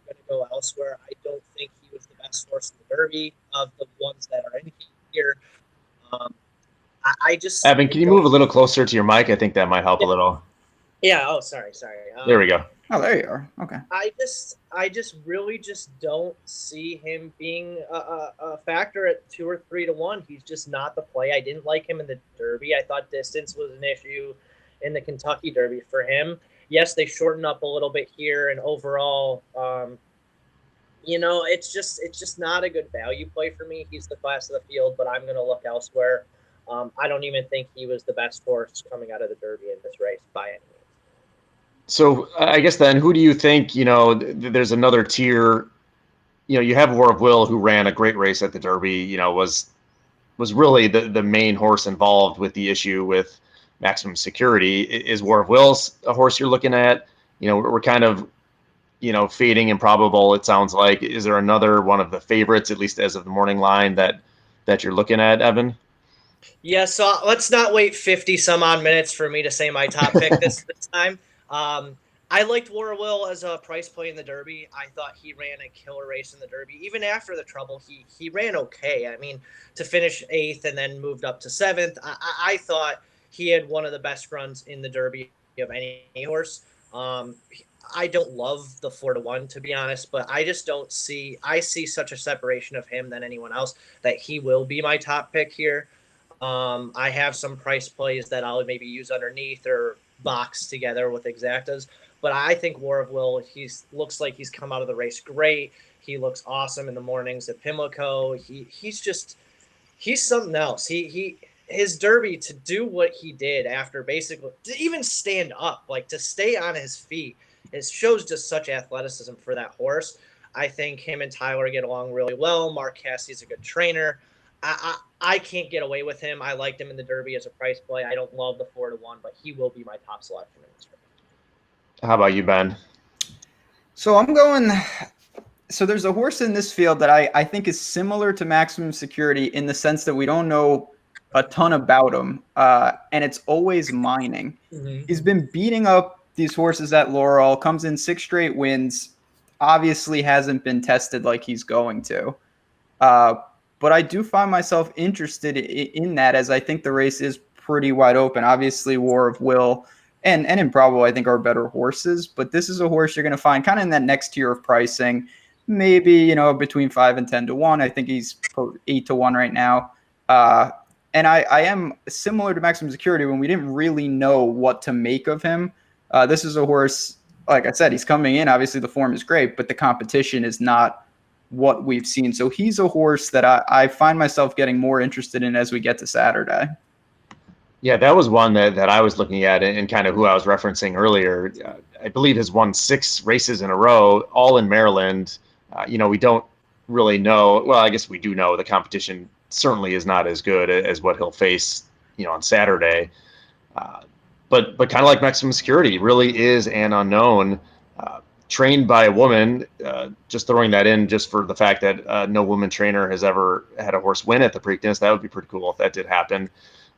going to go elsewhere. I don't think he was the best horse in the Derby of the ones that are in here. I just Evan, can you move a little closer to your mic? I think that might help a little. Yeah. Oh, sorry. There we go. Oh, there you are. Okay. I just really just don't see him being a factor at 2 or 3-1. He's just not the play. I didn't like him in the Derby. I thought distance was an issue in the Kentucky Derby for him. Yes, they shortened up a little bit here, and overall, it's just not a good value play for me. He's the class of the field, but I'm going to look elsewhere. I don't even think he was the best horse coming out of the Derby in this race by any means. So I guess then, who do you think, there's another tier, you have War of Will, who ran a great race at the Derby, was really the main horse involved with the issue with Maximum Security. Is War of Will a horse you're looking at? We're kind of, fading improbable, it sounds like. Is there another one of the favorites, at least as of the morning line, that you're looking at, Evan? Yeah, so let's not wait 50 some odd minutes for me to say my top pick this time. I liked War of Will as a price play in the Derby. I thought he ran a killer race in the Derby. Even after the trouble, he ran okay. I mean, to finish 8th and then moved up to 7th, I thought he had one of the best runs in the Derby of any horse. I don't love the 4-1, to be honest, but I just don't see – I see such a separation of him than anyone else that he will be my top pick here. I have some price plays that I'll maybe use underneath or box together with exactas, but I think War of Will, looks like he's come out of the race great. He looks awesome in the mornings at Pimlico. He's something else. His Derby, to do what he did after basically to even stand up, like to stay on his feet, it shows just such athleticism for that horse. I think him and Tyler get along really well. Mark Cassie's a good trainer. I can't get away with him. I liked him in the Derby as a price play. I don't love the 4-1, but he will be my top selection in this race. How about you, Ben? So I'm going. So there's a horse in this field that I think is similar to Maximum Security in the sense that we don't know a ton about him, and it's always mining. Mm-hmm. He's been beating up these horses at Laurel, comes in 6 straight wins, obviously hasn't been tested like he's going to. But I do find myself interested in that, as I think the race is pretty wide open. Obviously, War of Will and Improbable, I think, are better horses. But this is a horse you're going to find kind of in that next tier of pricing, maybe between 5 and 10-1. I think he's 8-1 right now. And I am similar to Maximum Security when we didn't really know what to make of him. This is a horse, like I said, he's coming in. Obviously, the form is great, but the competition is not what we've seen. So he's a horse that I find myself getting more interested in as we get to Saturday. Yeah, that was one that I was looking at and kind of who I was referencing earlier. I believe has won 6 races in a row, all in Maryland. We don't really know. Well, I guess we do know the competition certainly is not as good as what he'll face, on Saturday. but kind of like Maximum Security, really is an unknown. Trained by a woman, just throwing that in just for the fact that no woman trainer has ever had a horse win at the Preakness. That would be pretty cool if that did happen.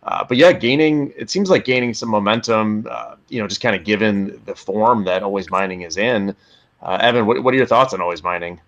But yeah, it seems like gaining some momentum, just kind of given the form that Always Mining is in. Evan, what are your thoughts on Always Mining?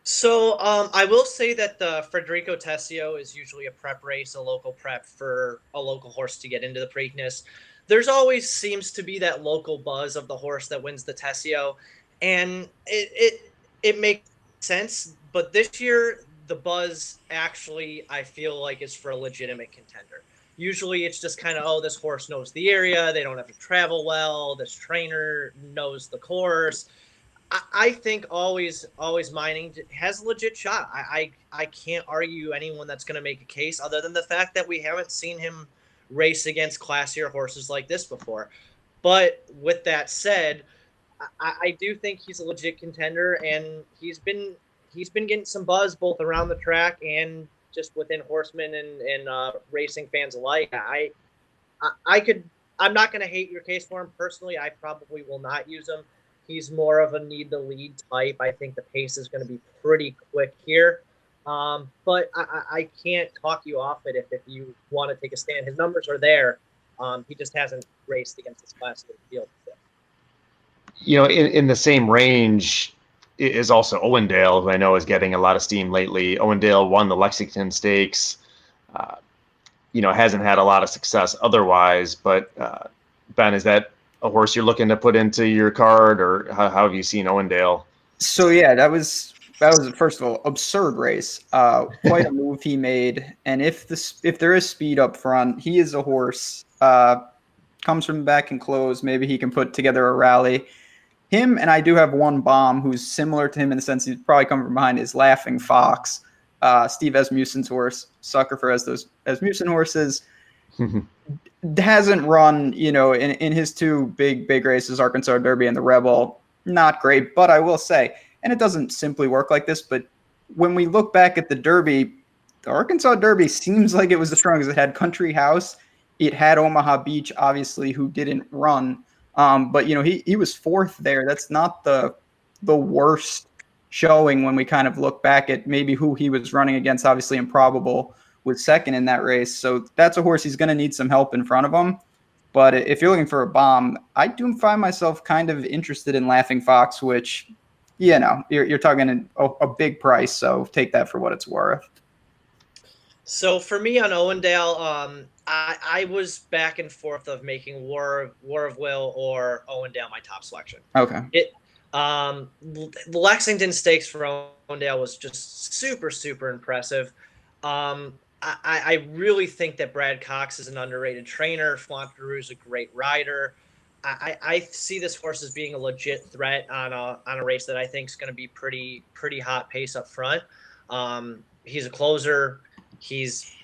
So I will say that the Federico Tessio is usually a prep race, a local prep for a local horse to get into the Preakness. There's always seems to be that local buzz of the horse that wins the Tessio, and it makes sense. But this year, the buzz actually I feel like is for a legitimate contender. Usually, it's just kind of, oh, this horse knows the area. They don't have to travel well. This trainer knows the course. I think always mining has a legit shot. I can't argue anyone that's going to make a case other than the fact that we haven't seen him race against classier horses like this before. But with that said, I do think he's a legit contender, and he's been getting some buzz both around the track and just within horsemen and racing fans alike. I'm not going to hate your case for him personally. I probably will not use him. He's more of a need the lead type. I think the pace is going to be pretty quick here. But I can't talk you off it if you want to take a stand. His numbers are there. He just hasn't raced against this class of the field. In the same range is also Owendale, who I know is getting a lot of steam lately. Owendale won the Lexington Stakes. Hasn't had a lot of success otherwise. But Ben, is that a horse you're looking to put into your card, or how have you seen Owendale? So yeah, that was first of all absurd race. Quite a move he made, and if there is speed up front, he is a horse. Comes from back and close. Maybe he can put together a rally. Him and I do have one bomb who's similar to him in the sense he's probably coming from behind is Laughing Fox, Steve Asmussen's horse, sucker for Asmussen horses. Hasn't run, in his two big races, Arkansas Derby and the Rebel, not great. But I will say, and it doesn't simply work like this, but when we look back at the Derby, the Arkansas Derby seems like it was the strongest. It had Country House. It had Omaha Beach, obviously, who didn't run. But, he was fourth there. That's not the worst showing when we kind of look back at maybe who he was running against. Obviously, Improbable was second in that race. So that's a horse he's going to need some help in front of him. But if you're looking for a bomb, I do find myself kind of interested in Laughing Fox, which, you're talking a big price. So take that for what it's worth. So for me on Owendale, I was back and forth of making War of Will or Owendale my top selection. Okay. The Lexington Stakes for Owendale was just super, super impressive. I really think that Brad Cox is an underrated trainer. Flanteru is a great rider. I see this horse as being a legit threat on a race that I think is going to be pretty hot pace up front. He's a closer.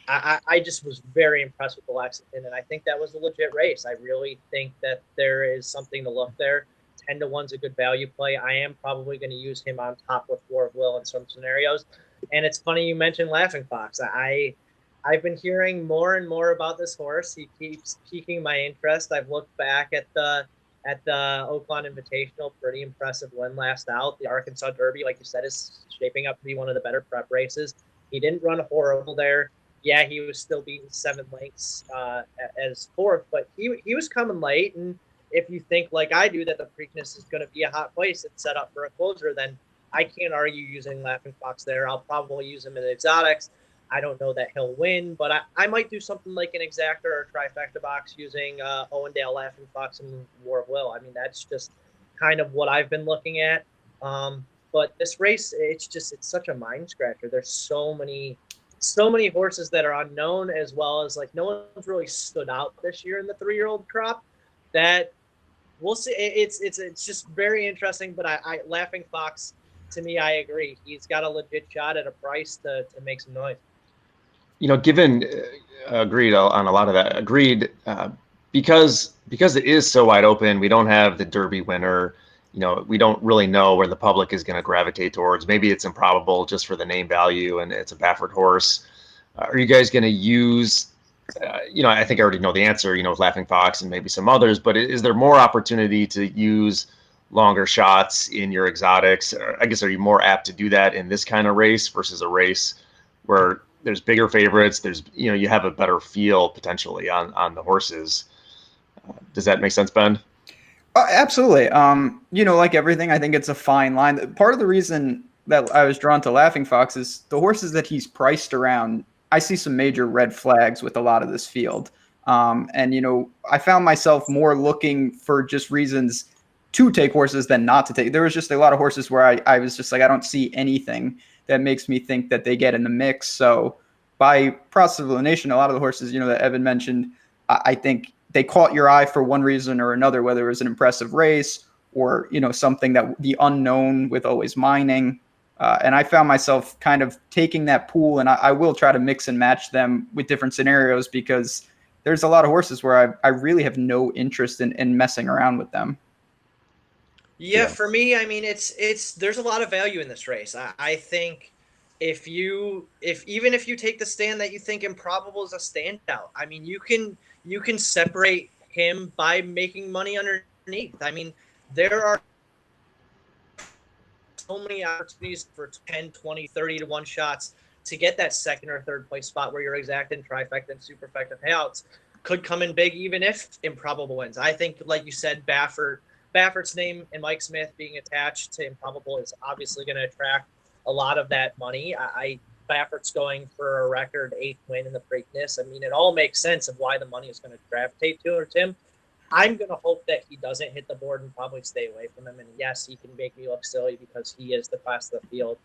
I just was very impressed with the Lexington, and I think that was a legit race. I really think that there is something to look there. 10-1's a good value play. I am probably going to use him on top with War of Will in some scenarios. And it's funny you mentioned Laughing Fox. I've been hearing more and more about this horse. He keeps piquing my interest. I've looked back at the Oaklawn Invitational, pretty impressive win last out. The Arkansas Derby, like you said, is shaping up to be one of the better prep races. He didn't run horrible there. Yeah, he was still beating 7 lengths as fourth, but he was coming late. And if you think like I do that the Preakness is going to be a hot place and set up for a closer, then I can't argue using Laughing Fox there. I'll probably use him in the exotics. I don't know that he'll win, but I might do something like an exacta or trifecta box using Owendale, Laughing Fox, and War of Will. I mean, that's just kind of what I've been looking at. But this race, it's such a mind scratcher. There's so many horses that are unknown, as well as like no one's really stood out this year in the 3-year-old crop. That we'll see. It's just very interesting. But I Laughing Fox, to me, I agree. He's got a legit shot at a price to make some noise. Given agreed on a lot of that. Agreed, because it is so wide open. We don't have the Derby winner. We don't really know where the public is going to gravitate towards. Maybe it's Improbable just for the name value, and it's a Baffert horse. Are you guys going to use I think I already know the answer, with Laughing Fox and maybe some others, but is there more opportunity to use longer shots in your exotics? Or I guess, are you more apt to do that in this kind of race versus a race where there's bigger favorites? There's, you have a better feel potentially on the horses. Does that make sense, Ben? Absolutely. Like everything, I think it's a fine line. Part of the reason that I was drawn to Laughing Fox is the horses that he's priced around. I see some major red flags with a lot of this field. And I found myself more looking for just reasons to take horses than not to take. There was just a lot of horses where I was just like, I don't see anything that makes me think that they get in the mix. So by process of elimination, a lot of the horses, that Evan mentioned, I think they caught your eye for one reason or another, whether it was an impressive race or, something that the unknown with always mining. And I found myself kind of taking that pool, and I will try to mix and match them with different scenarios because there's a lot of horses where I really have no interest in messing around with them. Yeah, for me, I mean, it's there's a lot of value in this race. I think if even if you take the stand that you think Improbable is a standout, I mean, you can separate him by making money underneath. I mean, there are so many opportunities for 10, 20, 30 to 1 shots to get that second or third place spot where your exact and trifecta and superfecta payouts could come in big even if Improbable wins. I think, like you said, Baffert's name and Mike Smith being attached to Improbable is obviously going to attract a lot of that money. Baffert's going for a record 8th win in the Preakness. I mean, it all makes sense of why the money is going to gravitate to Tim. I'm going to hope that he doesn't hit the board and probably stay away from him. And yes, he can make me look silly because he is the class of the field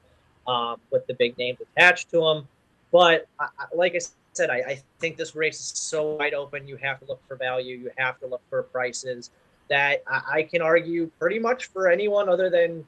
with the big names attached to him. But like I said, I think this race is so wide open. You have to look for value. You have to look for prices that I can argue pretty much for anyone other than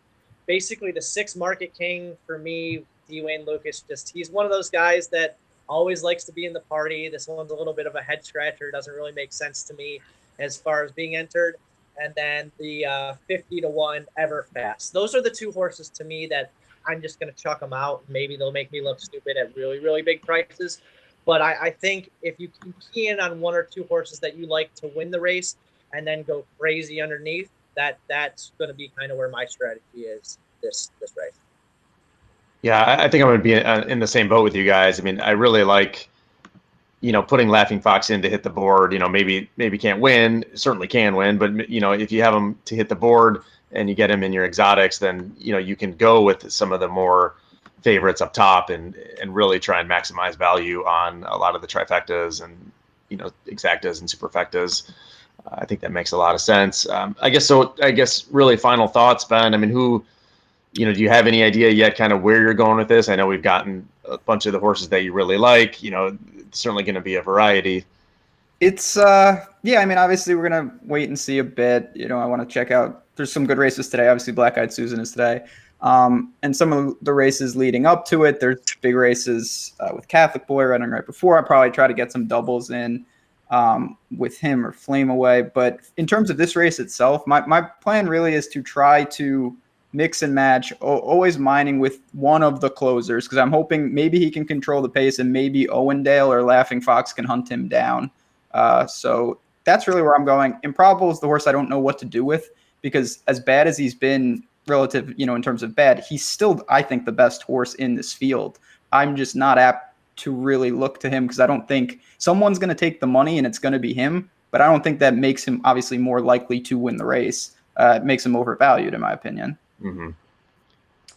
basically the 6 Market King for me, Dwayne Lucas. He's one of those guys that always likes to be in the party. This one's a little bit of a head scratcher. Doesn't really make sense to me as far as being entered. And then the 50 to 1 Everfast. Those are the 2 horses to me that I'm just going to chuck them out. Maybe they'll make me look stupid at really, really big prices. But I think if you can key in on 1 or 2 horses that you like to win the race and then go crazy underneath, that's going to be kind of where my strategy is this race. Yeah, I think I'm going to be in the same boat with you guys. I mean, I really like, putting Laughing Fox in to hit the board. Maybe can't win, certainly can win, but if you have him to hit the board and you get him in your exotics, then you can go with some of the more favorites up top and really try and maximize value on a lot of the trifectas and exactas and superfectas. I think that makes a lot of sense. I guess really final thoughts, Ben. I mean, do you have any idea yet kind of where you're going with this? I know we've gotten a bunch of the horses that you really like. It's certainly going to be a variety. It's I mean, obviously we're gonna wait and see a bit. I want to check out. There's some good races today. Obviously, Black Eyed Susan is today, and some of the races leading up to it. There's big races with Catholic Boy running right before. I probably try to get some doubles in with him or Flame Away. But in terms of this race itself, my plan really is to try to mix and match, always mining with one of the closers because I'm hoping maybe he can control the pace and maybe Owendale or Laughing Fox can hunt him down. So that's really where I'm going. Improbable is the horse I don't know what to do with because as bad as he's been relative, in terms of bad, he's still, I think, the best horse in this field. I'm just not apt to really look to him because I don't think someone's going to take the money and it's going to be him, but I don't think that makes him obviously more likely to win the race. It makes him overvalued in my opinion. Mm-hmm.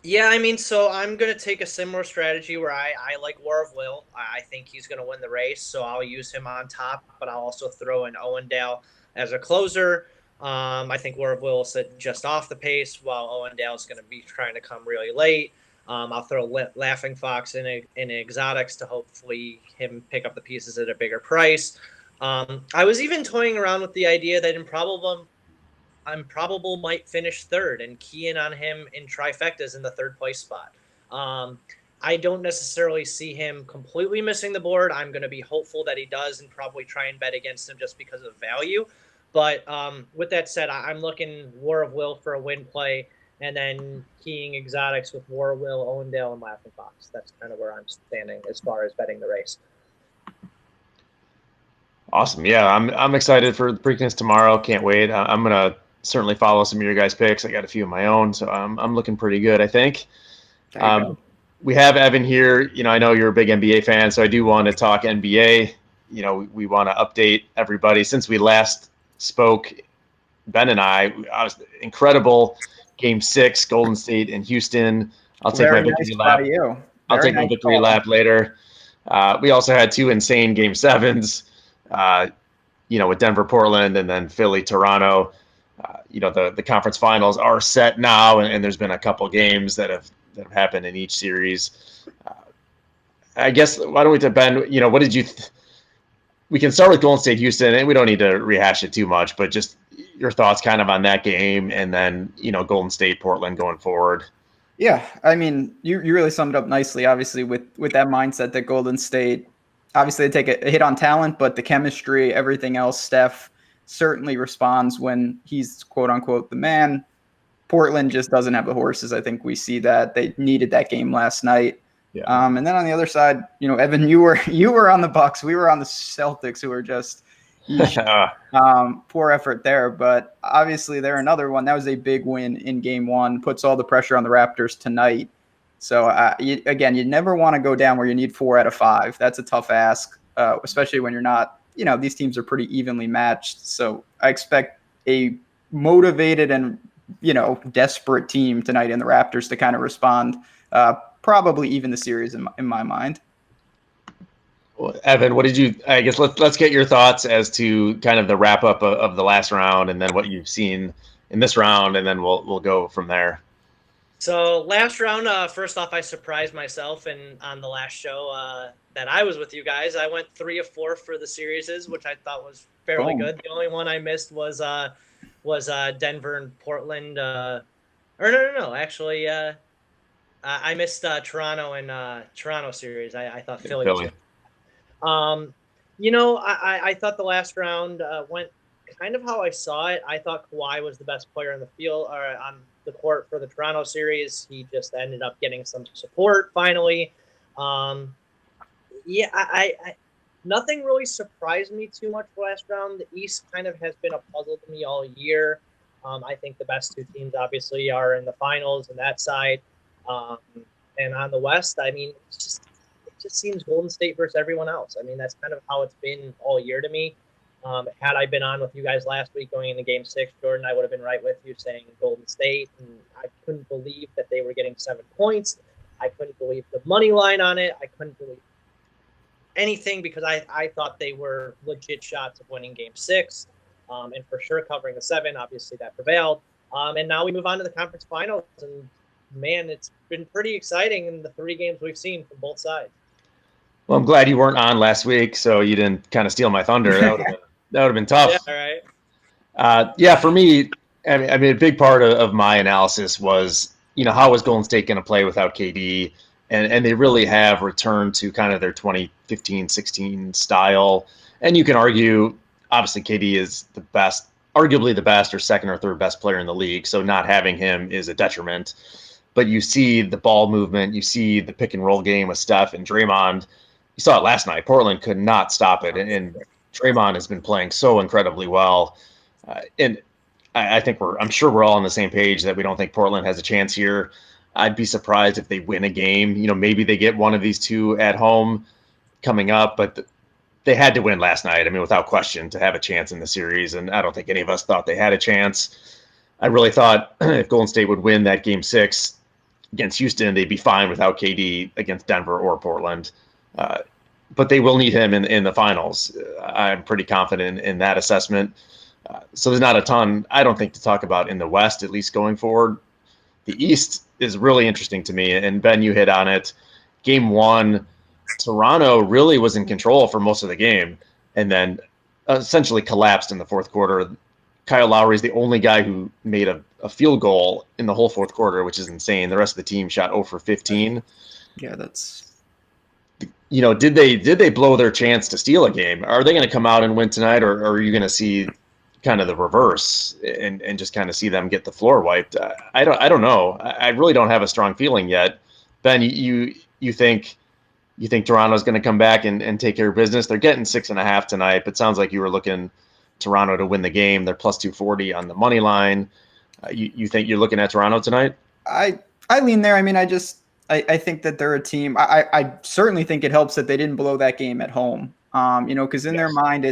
Yeah, I mean, so I'm going to take a similar strategy where I like War of Will. I think he's going to win the race, so I'll use him on top, but I'll also throw in Owendale as a closer. I think War of Will will sit just off the pace while Owendale is going to be trying to come really late. I'll throw Laughing Fox in exotics to hopefully him pick up the pieces at a bigger price. I was even toying around with the idea that Improbable might finish third and key in on him in trifectas in the 3rd place spot. I don't necessarily see him completely missing the board. I'm going to be hopeful that he does and probably try and bet against him just because of value. But with that said, I'm looking War of Will for a win play and then keying exotics with War of Will, Owendale, and Laughing Fox. That's kind of where I'm standing as far as betting the race. Awesome. Yeah, I'm excited for the Preakness tomorrow. Can't wait. I'm gonna certainly follow some of your guys' picks. I got a few of my own, so I'm looking pretty good, I think. There you go. We have Evan here. I know you're a big NBA fan, so I do want to talk NBA. We want to update everybody. Since we last spoke, Ben and I was incredible Game 6, Golden State and Houston. I'll take my Very victory nice by lap. you. I'll Very take my nice victory call. lap later. We also had 2 insane Game 7s. With Denver, Portland, and then Philly, Toronto. The conference finals are set now, and there's been a couple games that have happened in each series. I guess why don't we to Ben? What did you? We can start with Golden State, Houston, and we don't need to rehash it too much, but just your thoughts kind of on that game, and then Golden State, Portland going forward. Yeah, I mean, you really summed it up nicely. Obviously, with that mindset that Golden State, obviously they take a hit on talent, but the chemistry, everything else, Steph certainly responds when he's quote unquote the man. Portland just doesn't have the horses. I think we see that they needed that game last night. Yeah. And then on the other side, Evan, you were on the Bucks. We were on the Celtics, who were just poor effort there. But obviously, they're another one. That was a big win in Game 1. Puts all the pressure on the Raptors tonight. So you never want to go down where you need 4 out of 5. That's a tough ask, especially when you're not. These teams are pretty evenly matched. So I expect a motivated and desperate team tonight in the Raptors to kind of respond. Probably even the series in my mind. Well, Evan, what did you? I guess let's get your thoughts as to kind of the wrap up of the last round, and then what you've seen in this round, and then we'll go from there. So last round, first off, I surprised myself, and on the last show that I was with you guys, I went 3 of 4 for the series, which I thought was fairly good. The only one I missed was Denver and Portland. No. Actually, I missed Toronto and Toronto series. I thought Philly was good. I thought the last round went kind of how I saw it. I thought Kawhi was the best player on the field or on the court for the Toronto series. He just ended up getting some support finally. I nothing really surprised me too much last round. The East kind of has been a puzzle to me all year. I think the best 2 teams obviously are in the finals on that side. And on the West, I mean, it just seems Golden State versus everyone else. I mean, that's kind of how it's been all year to me. Had I been on with you guys last week going into Game 6, Jordan, I would have been right with you saying Golden State. And I couldn't believe that they were getting 7 points. I couldn't believe the money line on it. I couldn't believe anything because I thought they were legit shots of winning Game 6 and for sure covering the 7. Obviously, that prevailed. And now we move on to the conference finals. And, man, it's been pretty exciting in the 3 games we've seen from both sides. Well, I'm glad you weren't on last week, so you didn't kind of steal my thunder. That would have been tough. Yeah, all right. For me, I mean, a big part of my analysis was, how was Golden State going to play without KD? And they really have returned to kind of their 2015-16 style. And you can argue, obviously, KD is the best, arguably the best or second or third best player in the league. So not having him is a detriment. But you see the ball movement, you see the pick and roll game with Steph and Draymond. You saw it last night. Portland could not stop it. And Draymond has been playing so incredibly well. And I think I'm sure we're all on the same page that we don't think Portland has a chance here. I'd be surprised if they win a game. Maybe they get one of these 2 at home coming up, but they had to win last night. I mean, without question, to have a chance in the series. And I don't think any of us thought they had a chance. I really thought if Golden State would win that Game 6 against Houston, they'd be fine without KD against Denver or Portland. But they will need him in the finals. I'm pretty confident in that assessment. So there's not a ton, I don't think, to talk about in the West, at least going forward. The East is really interesting to me, and Ben, you hit on it. Game 1, Toronto really was in control for most of the game, and then essentially collapsed in the fourth quarter. Kyle Lowry is the only guy who made a field goal in the whole fourth quarter, which is insane. The rest of the team shot 0 for 15. Yeah, that's. Did they blow their chance to steal a game? Are they going to come out and win tonight, or are you going to see kind of the reverse and just kind of see them get the floor wiped? I don't know. I really don't have a strong feeling yet. Ben, you think you think Toronto's going to come back and take care of business? They're getting 6.5 tonight, but sounds like you were looking Toronto to win the game. They're plus 240 on the money line. You think you're looking at Toronto tonight? I lean there. I mean, I think that they're a team. I certainly think it helps that they didn't blow that game at home. Because in their mind,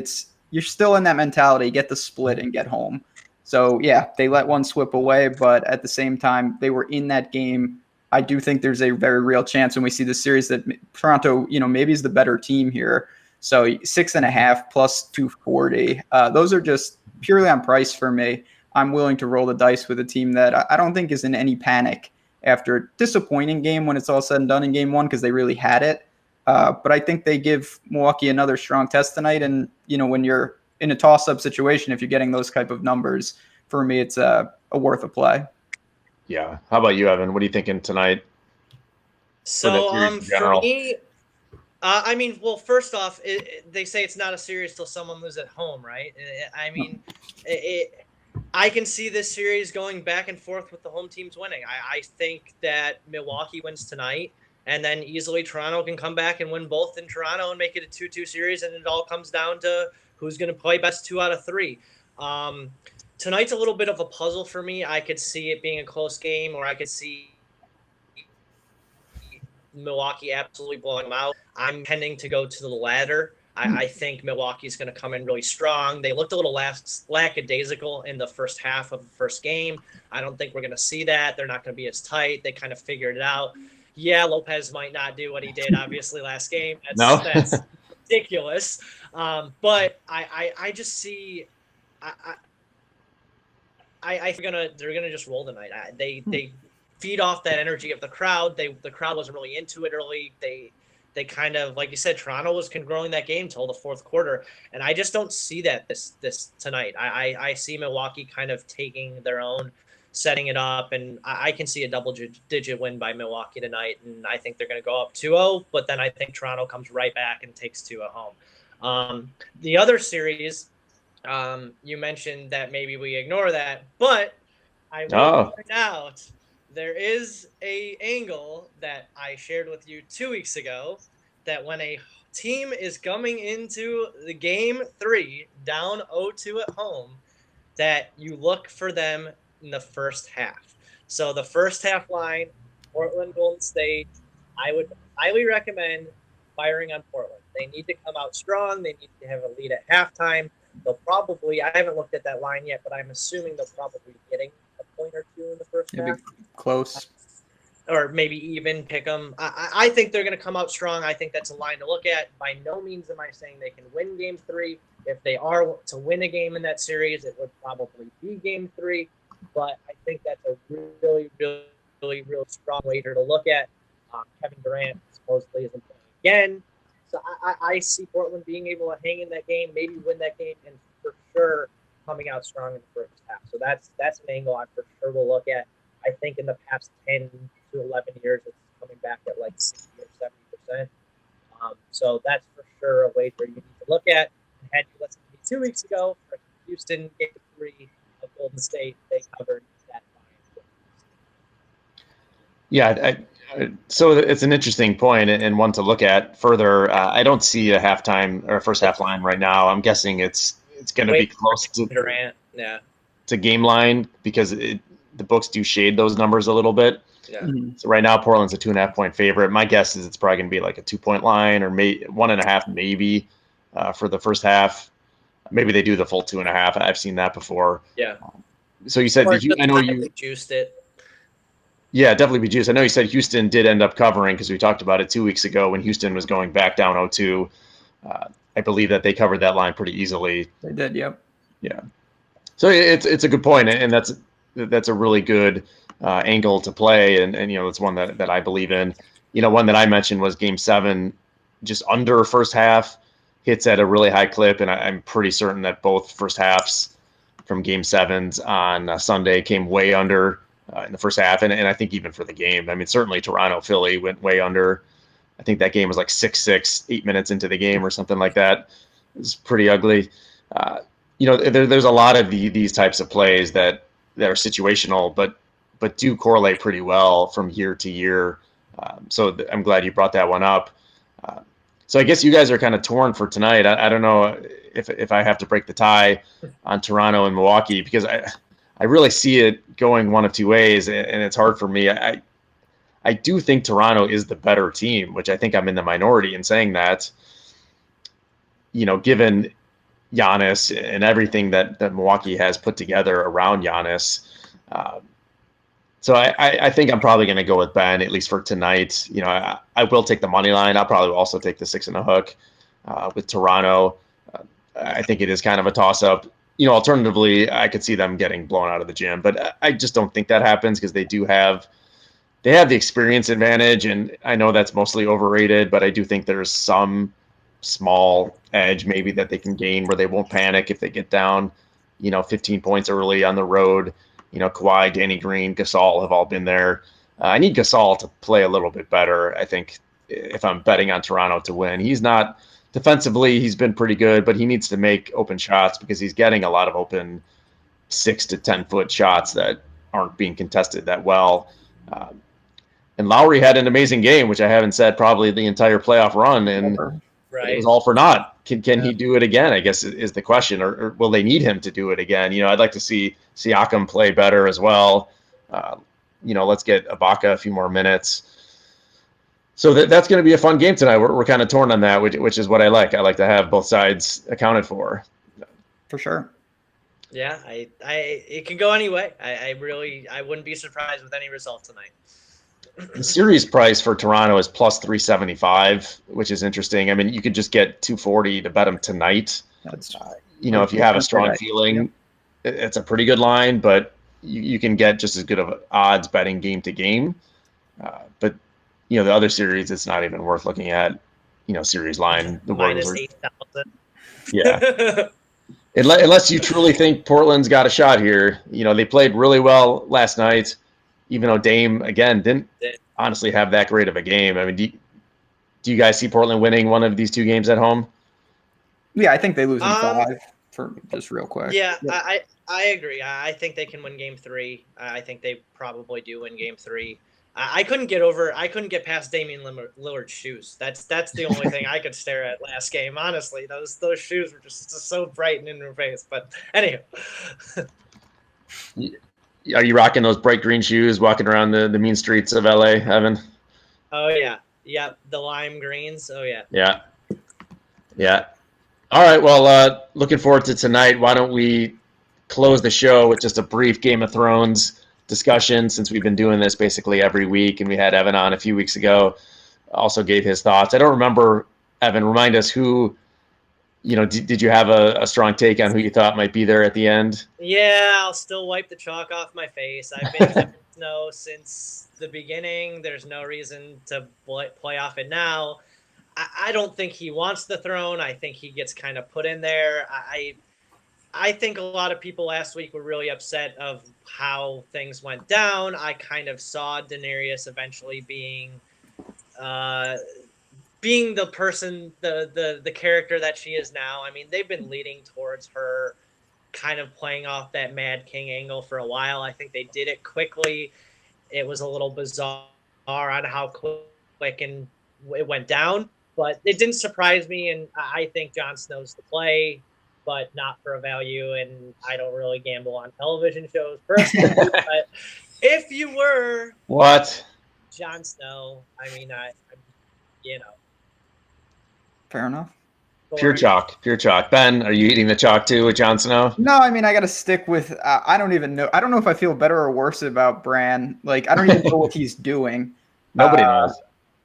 you're still in that mentality, get the split and get home. So yeah, they let one slip away, but at the same time, they were in that game. I do think there's a very real chance when we see the series that Toronto, maybe is the better team here. So 6.5 plus 240. Those are just purely on price for me. I'm willing to roll the dice with a team that I don't think is in any panic after a disappointing game when it's all said and done in game one because they really had it. But I think they give Milwaukee another strong test tonight. And, when you're in a toss-up situation, if you're getting those type of numbers, for me, it's a worth a play. Yeah. How about you, Evan? What are you thinking tonight? So for me, I mean, well, first off, they say it's not a series till someone loses at home, right? I mean, I can see this series going back and forth with the home teams winning. I think that Milwaukee wins tonight, and then easily Toronto can come back and win both in Toronto and make it a 2-2 series, and it all comes down to who's going to play best 2 out of 3. Tonight's a little bit of a puzzle for me. I could see it being a close game, or I could see Milwaukee absolutely blowing them out. I'm tending to go to the latter. I think Milwaukee's going to come in really strong. They looked a little lackadaisical in the first half of the first game. I don't think we're going to see that. They're not going to be as tight. They kind of figured it out. Yeah, Lopez might not do what he did, obviously, last game. That's ridiculous. But I just see I think they're gonna just roll tonight. They feed off that energy of the crowd. The crowd wasn't really into it early. They kind of, like you said, Toronto was controlling that game till the fourth quarter, and I just don't see that this tonight. I see Milwaukee kind of taking their own, setting it up, and I can see a double-digit win by Milwaukee tonight, and I think they're going to go up 2-0, but then I think Toronto comes right back and takes 2 at home. The other series, you mentioned that maybe we ignore that, but I will point out there is a angle that I shared with you 2 weeks ago that when a team is coming into the game 3 down 0-2 at home, that you look for them in the first half. So the first half line, Portland, Golden State, I would highly recommend firing on Portland. They need to come out strong. They need to have a lead at halftime. They'll probably, I haven't looked at that line yet, but I'm assuming they'll probably be getting a point or 2 in the first half. Close. Or maybe even pick them. I think they're going to come out strong. I think that's a line to look at. By no means am I saying they can win game 3. If they are to win a game in that series, it would probably be game 3. But I think that's a really, really, really, really strong wager to look at. Kevin Durant supposedly isn't playing again. So I see Portland being able to hang in that game, maybe win that game, and for sure coming out strong in the first half. So that's an angle I for sure will look at. I think in the past 10 to 11 years, it's coming back at like 60 or 70%. So that's for sure a wager you need to look at. And had you listened to me 2 weeks ago for Houston game 3 of Golden State, they covered that line. Yeah, so it's an interesting point and one to look at further. I don't see a halftime or a first half line right now. I'm guessing it's going to be close to Durant, yeah, to game line because the books do shade those numbers a little bit. Yeah. Mm-hmm. So right now Portland's a 2.5 point favorite. My guess is it's probably going to be like a 2 point line or 1.5 maybe for the first half. Maybe they do the full 2.5. I've seen that before. Yeah. So you said I know you juiced it. Yeah, definitely be juiced. I know you said Houston did end up covering because we talked about it 2 weeks ago when Houston was going back down 0-2. I believe that they covered that line pretty easily. They did, yep. Yeah. So it's a good point, and that's a really good angle to play, and it's one that I believe in. One that I mentioned was Game 7, just under first half, hits at a really high clip, and I'm pretty certain that both first halves from Game 7s on Sunday came way under in the first half, and I think even for the game. I mean, certainly Toronto-Philly went way under. I think that game was like 6-6, 8 minutes into the game or something like that. It was pretty ugly. There's a lot of these types of plays that are situational, but do correlate pretty well from year to year. So I'm glad you brought that one up. So I guess you guys are kind of torn for tonight. I don't know if I have to break the tie on Toronto and Milwaukee, because I really see it going one of two ways, and it's hard for me. I do think Toronto is the better team, which I think I'm in the minority in saying that, given Giannis and everything that Milwaukee has put together around Giannis. So I think I'm probably going to go with Ben, at least for tonight. I will take the money line. I'll probably also take the 6.5 with Toronto. I think it is kind of a toss up. Alternatively, I could see them getting blown out of the gym, but I just don't think that happens because they have the experience advantage, and I know that's mostly overrated, but I do think there's some small edge maybe that they can gain where they won't panic if they get down, 15 points early on the road. Kawhi, Danny Green, Gasol have all been there. I need Gasol to play a little bit better, I think, if I'm betting on Toronto to win. He's not defensively, he's been pretty good, but he needs to make open shots because he's getting a lot of open 6 to 10 foot shots that aren't being contested that well. And Lowry had an amazing game, which I haven't said probably the entire playoff run, and it was all for naught. Can he do it again, I guess, is the question, or will they need him to do it again? I'd like to see Siakam play better as well. Let's get Ibaka a few more minutes. So that's going to be a fun game tonight. We're kind of torn on that, which is what I like. I like to have both sides accounted for. For sure. Yeah, it can go any way. I wouldn't be surprised with any result tonight. The series price for Toronto is plus 375, which is interesting. I mean, you could just get 240 to bet them tonight. That's if you have a strong feeling, it's a pretty good line, but you can get just as good of odds betting game to game. But the other series, it's not even worth looking at. Series line, the minus 8,000. Yeah. Unless you truly think Portland's got a shot here. They played really well last night, even though Dame, again, didn't honestly have that great of a game. I mean, do you guys see Portland winning one of these two games at home? Yeah, I think they lose in 5, for just real quick. Yeah, I agree. I think they can win game 3. I think they probably do win game 3. I couldn't get past Damian Lillard's shoes. That's the only thing I could stare at last game. Honestly, those shoes were just so bright and in your face. But anyhow. Are you rocking those bright green shoes walking around the mean streets of LA, Evan? Oh, yeah. Yeah, the lime greens. Oh, yeah. Yeah. All right, well, looking forward to tonight. Why don't we close the show with just a brief Game of Thrones discussion, since we've been doing this basically every week, and we had Evan on a few weeks ago, also gave his thoughts. I don't remember, Evan, remind us who, did you have a strong take on who you thought might be there at the end? Yeah, I'll still wipe the chalk off my face. I've been Jon Snow since the beginning. There's no reason to play off it now. I don't think he wants the throne. I think he gets kind of put in there. I think a lot of people last week were really upset of how things went down. I kind of saw Daenerys eventually being the person, the character that she is now. I mean, they've been leading towards her kind of playing off that Mad King angle for a while. I think they did it quickly. It was a little bizarre on how quick and it went down, but it didn't surprise me. And I think Jon Snow's the play, but not for a value. And I don't really gamble on television shows personally. But if you were Jon Snow, I mean, Fair enough. Pure chalk. Ben, are you eating the chalk too with Jon Snow? No, I mean, I got to stick with. I don't even know. I don't know if I feel better or worse about Bran. Like, I don't even know what he's doing. Nobody knows.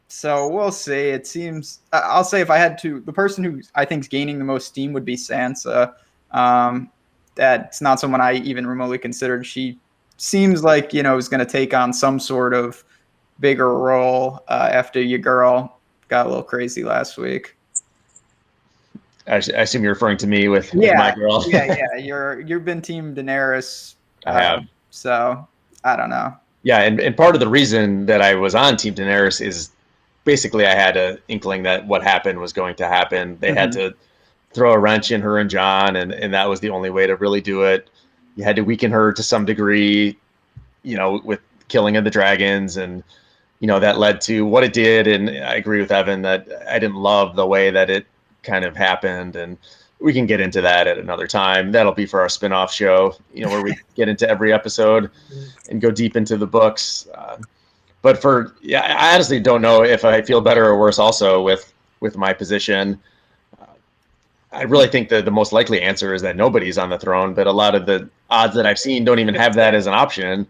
So we'll see. It seems. I'll say if I had to, the person who I think is gaining the most steam would be Sansa. That's not someone I even remotely considered. She seems like is going to take on some sort of bigger role after your girl got a little crazy last week. I assume you're referring to me with my girl. yeah. You've been Team Daenerys. I have. So I don't know. Yeah, and part of the reason that I was on Team Daenerys is basically I had an inkling that what happened was going to happen. They had to throw a wrench in her and Jon, and that was the only way to really do it. You had to weaken her to some degree, with killing of the dragons, and that led to what it did. And I agree with Evan that I didn't love the way that it kind of happened. And we can get into that at another time. That'll be for our spinoff show, where we get into every episode and go deep into the books. But I honestly don't know if I feel better or worse also with my position. I really think that the most likely answer is that nobody's on the throne, but a lot of the odds that I've seen don't even have that as an option.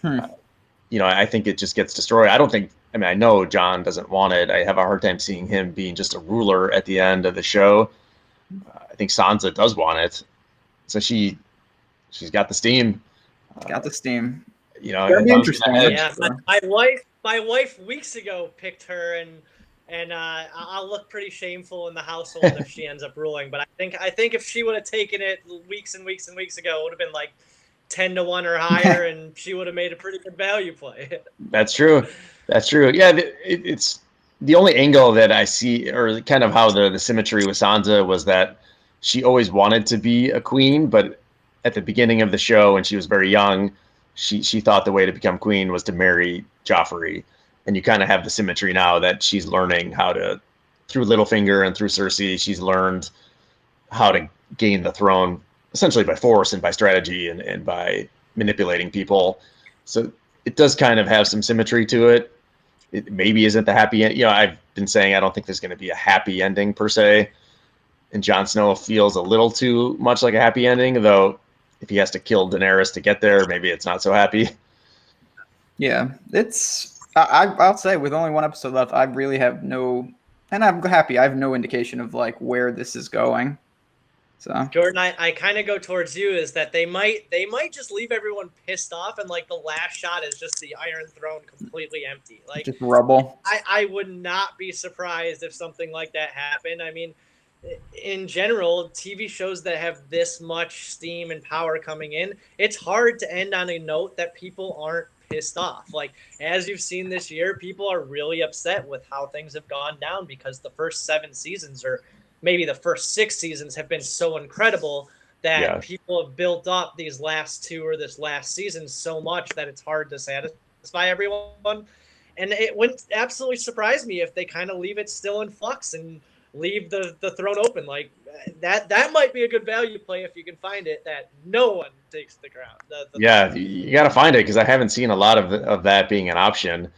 I think it just gets destroyed. I know John doesn't want it. I have a hard time seeing him being just a ruler at the end of the show. I think Sansa does want it. So she's got the steam. Got the steam. That'd be interesting. Yeah, my wife weeks ago picked her, and I'll look pretty shameful in the household if she ends up ruling. But I think if she would have taken it weeks and weeks and weeks ago, it would have been like 10-1 or higher, and she would have made a pretty good value play. That's true. Yeah, it's the only angle that I see, or kind of how the symmetry with Sansa was that she always wanted to be a queen, but at the beginning of the show, when she was very young, she thought the way to become queen was to marry Joffrey. And you kind of have the symmetry now that she's learning how to, through Littlefinger and through Cersei, she's learned how to gain the throne essentially by force and by strategy and by manipulating people. So it does kind of have some symmetry to it. It maybe isn't the happy end. I've been saying I don't think there's going to be a happy ending per se. And Jon Snow feels a little too much like a happy ending, though if he has to kill Daenerys to get there, maybe it's not so happy. Yeah, I'll say with only one episode left, I really have no, and I'm happy. I have no indication of like where this is going. So Jordan, I kind of go towards you is that they might just leave everyone pissed off, and like the last shot is just the Iron Throne completely empty, like just rubble. I would not be surprised if something like that happened. I mean, in general, TV shows that have this much steam and power coming in, it's hard to end on a note that people aren't pissed off. Like, as you've seen this year, people are really upset with how things have gone down because the first 7 seasons, or maybe the first 6 seasons, have been so incredible that people have built up these last 2 or this last season so much that it's hard to satisfy everyone. And it wouldn't absolutely surprise me if they kind of leave it still in flux and leave the throne open. Like that might be a good value play if you can find it, that no one takes the crown. You got to find it, because I haven't seen a lot of that being an option.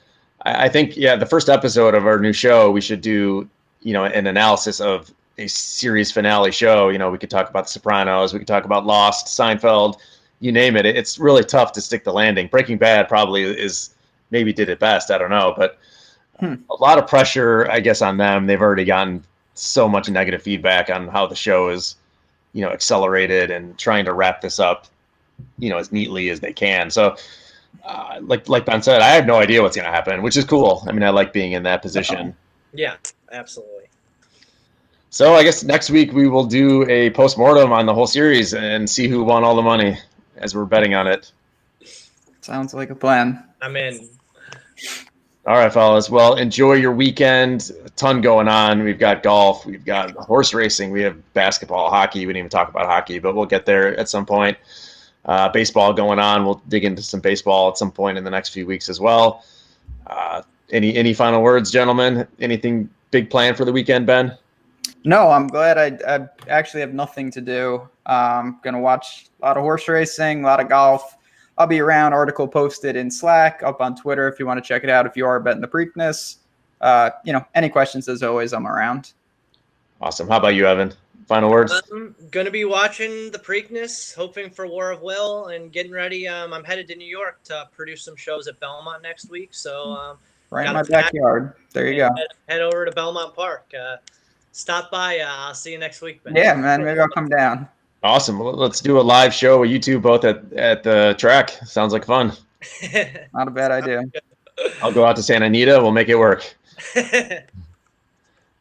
I think the first episode of our new show, we should do an analysis of a series finale show. We could talk about The Sopranos, we could talk about Lost, Seinfeld, you name it. It's really tough to stick the landing. Breaking Bad probably maybe did it best. I don't know, but a lot of pressure, I guess, on them. They've already gotten so much negative feedback on how the show is, accelerated and trying to wrap this up, as neatly as they can. So, like Ben said, I have no idea what's going to happen, which is cool. I mean, I like being in that position. Yeah, absolutely. So I guess next week we will do a postmortem on the whole series and see who won all the money, as we're betting on it. Sounds like a plan. I'm in. All right, fellas. Well, enjoy your weekend. A ton going on. We've got golf. We've got horse racing. We have basketball, hockey. We didn't even talk about hockey, but we'll get there at some point. Baseball going on. We'll dig into some baseball at some point in the next few weeks as well. Any final words, gentlemen? Anything big planned for the weekend, Ben? No, I'm glad I actually have nothing to do. I'm going to watch a lot of horse racing, a lot of golf. I'll be around. Article posted in Slack, up on Twitter if you want to check it out. If you are betting the Preakness, any questions, as always, I'm around. Awesome. How about you, Evan? Final words? I'm going to be watching the Preakness, hoping for War of Will, and getting ready. I'm headed to New York to produce some shows at Belmont next week. So right in my backyard. There you go. Head over to Belmont Park. Stop by. I'll see you next week, Ben. Yeah, man. Maybe I'll come down. Awesome. Well, let's do a live show with you two both at the track. Sounds like fun. Not a bad idea. I'll go out to Santa Anita. We'll make it work.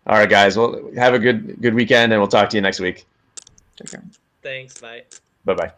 All right, guys. Well, have a good weekend, and we'll talk to you next week. Take care. Thanks. Bye. Bye-bye.